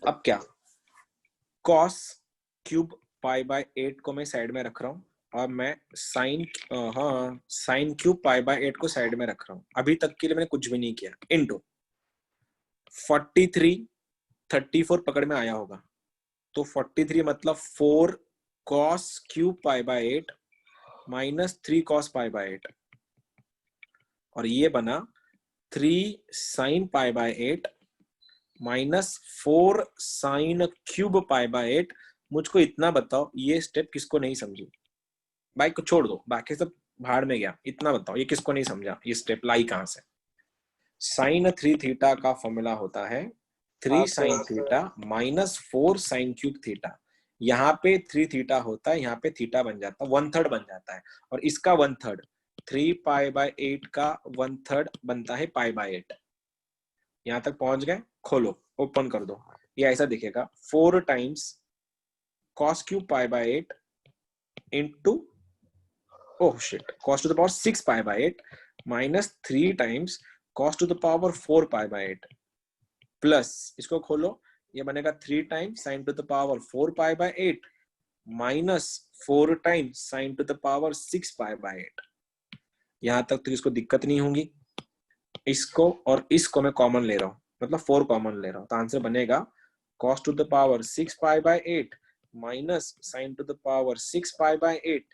अब क्या, cos क्यूब पाई बाय 8 को मैं साइड में रख रहा हूँ, और मैं sine sine cube pi by 8 को साइड में रख रहा हूँ। अभी तक के लिए मैंने कुछ भी नहीं किया। इनटू 43 34 पकड़ में आया होगा, तो 43 मतलब 4 cos cube pi by 8 minus 3 cos pi by 8, और ये बना 3 sin पाई बाय 8 माइनस 4 sin क्यूब पाई बाय 8। मुझको इतना बताओ, ये स्टेप किसको नहीं समझी? बाइक को छोड़ दो, बाकी सब भाड़ में गया, इतना बताओ ये किसको नहीं समझा, ये स्टेप लाई कहां से? साइन 3 थीटा का फॉर्मूला होता है 3 sin theta minus 4 sin cube theta. यहाँ पे 3 थीटा होता है, यहाँ पे थीटा बन जाता है, 1/3 बन जाता है, और इसका 1/3 3 पाई बाय 8 का 1/3 बनता है पाई बाय 8। यहाँ तक पहुंच गए? खोलो, ओपन कर दो, ये ऐसा दिखेगा 4 times cos cube pi by 8 into oh shit cos to the power 6 pi by 8 minus 3 times cos to the power 4 pi by 8 plus, इसको खोलो, ये बनेगा 3 times sin to the power 4 pi by 8 माइनस 4 times sin to the power 6 pi by 8। यहां तक तो इसको दिक्कत नहीं होगी। इसको और इसको मैं कॉमन ले रहा हूँ, मतलब 4 कॉमन ले रहा हूँ, तो आंसर बनेगा cos to the power 6 pi by 8 minus sin to the power 6 pi by 8।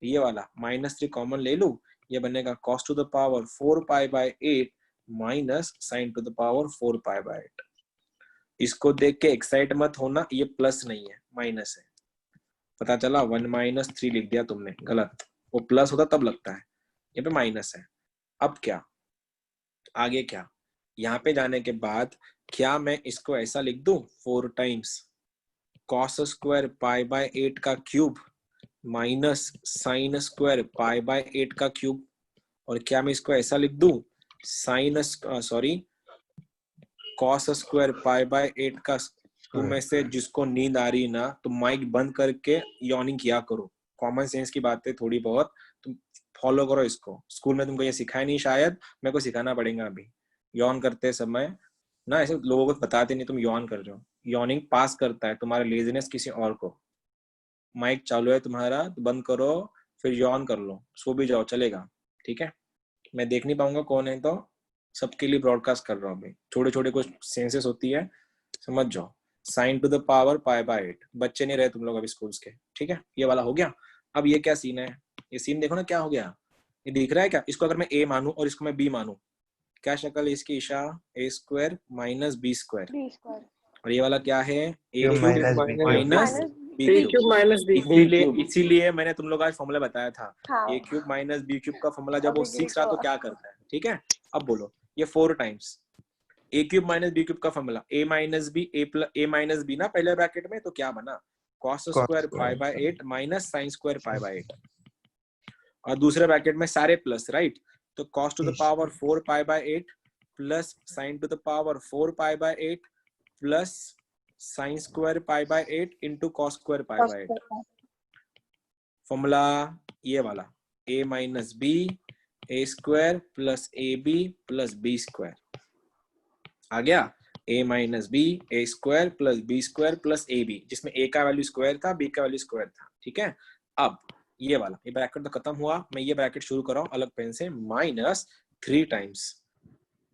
ये वाला -3 कॉमन ले लूं, ये बनेगा cos to the power 4 pi by 8 minus sin to the power 4 pi by 8। इसको देख के एक्साइट मत होना, ये प्लस नहीं है, माइनस है। पता चला 1 - 3 लिख दिया तुमने, गलत, वो प्लस होता तब लगता है, ये पे माइनस है। अब क्या आगे, क्या यहाँ पे जाने के बाद क्या मैं इसको ऐसा लिख दूं 4 times cos square pi by 8 का cube minus sine square pi by 8 का क्यूब, और क्या मैं इसको ऐसा लिख दूं cos स्क्वायर पाई बाय 8 का। तुम में से जिसको नींद आ रही ना, तो माइक बंद करके यॉर्निंग किया करो, कॉमन सेंस की बातें थोड़ी बहुत तुम फॉलो करो इसको। स्कूल में तुमको ये सिखाया नहीं, शायद मेरे को सिखाना पड़ेगा अभी। यॉन करते समय ना ऐसे लोगों को बताते नहीं तुम यॉन कर रहे हो, यॉर्निंग पास करता है तुम्हारा लेजीनेस किसी और को। माइक चालू है तुम्हारा तो बंद करो, फिर यॉन कर लो, सो भी जाओ, चलेगा, ठीक है। मैं देख नहीं पाऊंगा कौन है, तो सबके लिए ब्रॉडकास्ट कर रहा हूँ अभी। छोटे छोटे कुछ सेंसेस होती है, समझ जाओ। Sign to the power pi by 8, बच्चे नहीं रहे तुम लोग अभी स्कूल्स के, ठीक है। ये वाला हो गया। अब ये क्या सीन है, ये सीन देखो ना क्या हो गया, ये दिख रहा है क्या? इसको अगर मैं a मानूं और इसको मैं b मानूं, क्या शक्ल है इसकी Isha? a square minus b square, और ये वाला क्या है? a cube minus b cube. इसीलिए मैंने तुम लोग आज फॉर्मूला बताया था, a cube minus b cube का फॉर्मूला जब वो सीख रहा तो क्या करता है, ठीक है। अब बोलो, ये 4 times a cube minus b cube का फॉर्मूला, a माइनस b ना पहले ब्रैकेट में, तो क्या बना? cos square pi by 8 minus sine square pi by 8, और दूसरे ब्रैकेट में सारे प्लस, राइट। तो cos to the power 4 pi by 8 plus sine to the power 4 pi by 8 plus sine square pi by 8 into cos square pi by 8। Formula ये वाला, a minus b a square plus A B plus B square आ गया। a minus B A square plus B square plus A B, जिसमें a का value square था, b का value square था, ठीक है। अब ये वाला, ये ब्रैकेट तो खत्म हुआ, मैं ये ब्रैकेट शुरू कर रहा हूँ अलग पेन से, माइनस 3 टाइम्स,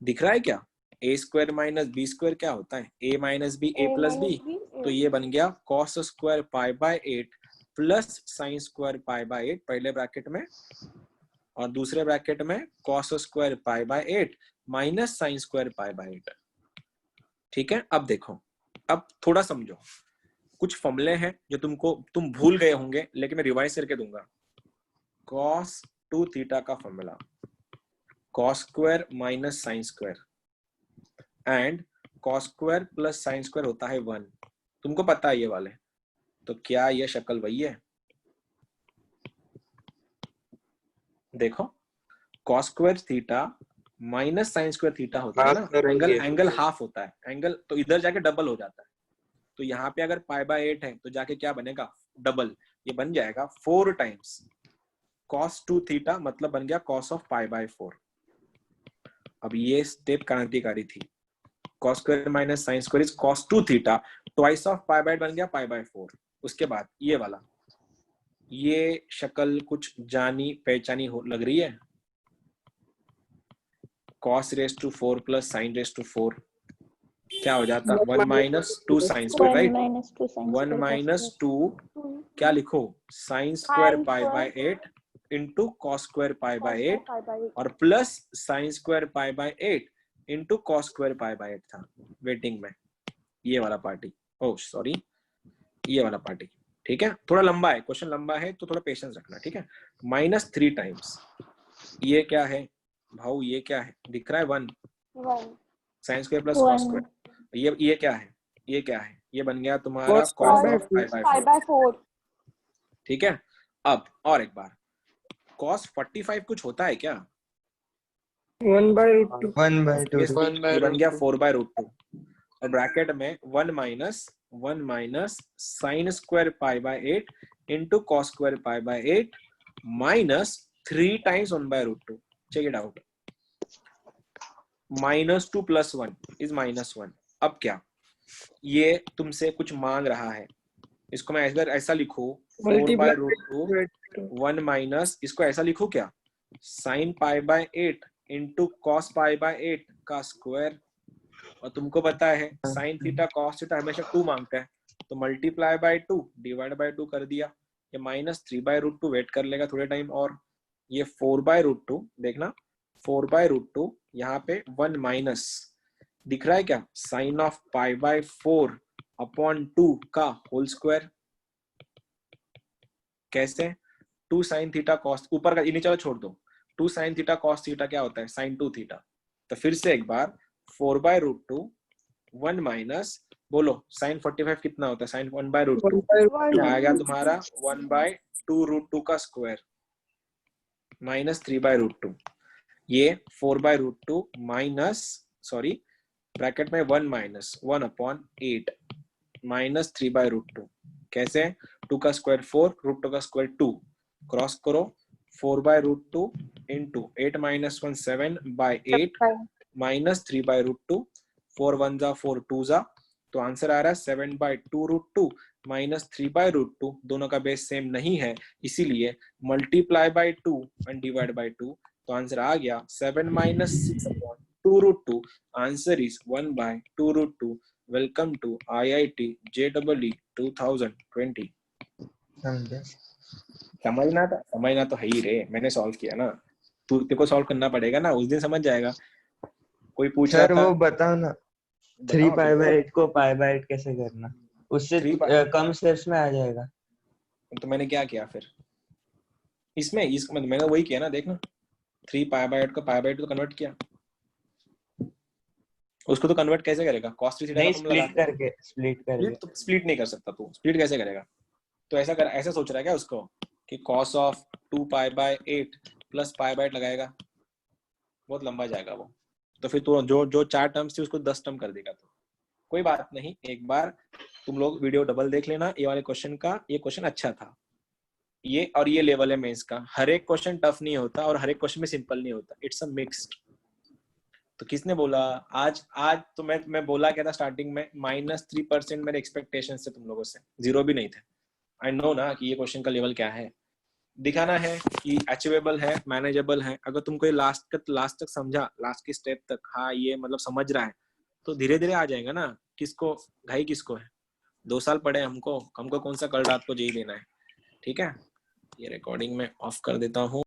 दिख रहा है क्या, ए स्क्वायर माइनस बी स्क्वायर क्या होता है, ए माइनस बी ए प्लस बी, तो ये बन गया cos square pi by 8 plus sine square pi by 8 पहले ब्रैकेट में, और दूसरे ब्रैकेट में cos square pi by 8 minus sine square pi by 8। ठीक है, अब देखो, अब थोड़ा समझो, कुछ फॉर्मूले हैं जो तुम भूल गए होंगे, लेकिन मैं रिवाइज करके दूंगा। कॉस 2 थीटा का formula cos square minus sine square and cos square plus sine square होता है 1, तुमको पता है ये वाले, तो क्या ये शक्ल वही है, देखो cos square theta minus sine square theta होता है ना, एंगल हाफ होता है, एंगल तो इधर जाके डबल हो जाता है, तो यहाँ पे अगर पाई बाय 8 है तो जाके क्या बनेगा, डबल, ये बन जाएगा 4 टाइम्स cos 2 थीटा, मतलब बन गया cos ऑफ पाई बाय 4। अब ये स्टेप क्रांतिकारी थी, cos square minus sine square is cos 2 theta, twice of pi bye बन गया पाई बाय 4। उसके बाद ये वाला, ये शक्ल कुछ जानी पहचानी हो लग रही है, cos raise to 4 plus sine raise to 4 क्या हो जाता, 1 minus 2 sine square, right, 1 minus 2 क्या लिखो, sine square pi by 8 into cos square pi by 8 और plus sine square pi by 8 into cos square pi by 8 था waiting में, ये वाला पार्टी, ओह सॉरी ये वाला पार्टी। ठीक है, थोड़ा लंबा है क्वेश्चन, लंबा है तो थोड़ा पेशेंस रखना। ठीक है, माइनस 3 टाइम्स, ये क्या है भाऊ, ये क्या है, दिख रहा है 1 sine square plus cos square, ये क्या है, ये क्या है, ये बन गया तुम्हारा cos ऑफ पाई बाय 4। ठीक है, अब और एक बार, cos 45 कुछ होता है क्या, 1/√2 ये बन गया 4/√2 और ब्रैकेट में 1 minus sine square pi by 8 into cos square pi by 8 minus 3 times 1/√2। Check it out, -2 + 1 is -1। अब क्या, ये तुमसे कुछ मांग रहा है, इसको मैं ऐसा लिखूं 4/√2 1 माइनस, इसको ऐसा लिखूं क्या, sine pi by 8 into cos pi by 8 का स्क्वायर, और तुमको पता है साइन थीटा कॉस थीटा हमेशा 2 मांगता है, तो मल्टीप्लाई बाय 2 डिवाइड बाय 2 कर दिया, ये -3/√2 वेट कर लेगा थोड़े टाइम, और ये 4/√2 देखना, 4/√2 यहाँ पे 1 माइनस दिख रहा है क्या, sine of pi by 4 upon 2 का होल स्क्वायर, कैसे, 2 साइन थीटा कॉस, ऊपर का ये नीचे वाला छोड़ दो, 2 साइन थीटा कॉस थीटा क्या होता है, साइन 2 थीटा, तो फिर से एक बार 4/√2 1 माइनस, बोलो साइन 45 कितना होता है, साइन 1/√2 आ गया तुम्हारा 1/2√2 का स्क्वायर माइनस 3/√2, ये 4/√2 माइनस, सॉरी ब्रैकेट में 1 माइनस 1 अपॉन 8 माइनस 3/√2, कैसे, 2 का स्क्वायर 4 √2 का स्क्वायर 2, क्रॉस करो 4/√2 इंटू 8 माइनस 1 7/8 माइनस 3/√2, 4 1 जा 4 2 जा, तो आंसर आ रहा है 7/2√2 माइनस 3/√2, दोनों का बेस सेम नहीं है, इसीलिए multiply by 2 and divide by 2, तो आंसर आ गया 7 - 6/2√2, answer is 1/2√2। Welcome to IIT JEE 2020। समझना तो है ही रे, मैंने सॉल्व किया ना, तू तेरे को सॉल्व करना पड़ेगा ना, उस दिन समझ जाएगा। कोई पूछ रहा सर था, वो बताओ ना, 3π/8 को π/8 कैसे करना, उससे कम स्टेप्स में आ जाएगा। तो मैंने क्या किया फिर इसमें, मैंने वही किया ना, देखना 3π/8 को π/8 तो कन्वर्ट किया, उसको तो कन्वर्ट कैसे करेगा, cos 3 थीटा नहीं, का फॉर्मूला स्प्लिट नहीं कर सकता तू, स्प्लिट कैसे करेगा, तो ऐसा सोच रहा है क्या उसको कि cos ऑफ 2π/8 प्लस π/8 लगाएगा, बहुत लंबा जाएगा वो, तो फिर तो जो 4 टर्म्स थी उसको 10 टर्म कर देगा। तो कोई बात नहीं, एक बार तुम लोग वीडियो डबल देख लेना ये वाले क्वेश्चन का, ये क्वेश्चन अच्छा था, ये और ये लेवल है मेंस का, हर एक क्वेश्चन टफ नहीं होता और हर एक क्वेश्चन में सिंपल नहीं होता, इट्स अ मिक्स्ड। तो किसने बोला आज तो मैं बोला क्या था स्टार्टिंग में, -3% मेरे एक्सपेक्टेशन से तुम लोगों से, 0 भी नहीं थे। आई नो ना कि ये क्वेश्चन का लेवल क्या है, दिखाना है कि अचीवेबल है, मैनेजेबल है। अगर तुमको ये लास्ट तक समझा, लास्ट की स्टेप तक, हाँ ये मतलब समझ रहा है, तो धीरे धीरे आ जाएगा ना। किसको घाई किसको है? 2 साल पड़े हमको कौन सा कल रात को जेई देना है। ठीक है, ये रिकॉर्डिंग में ऑफ कर देता हूँ।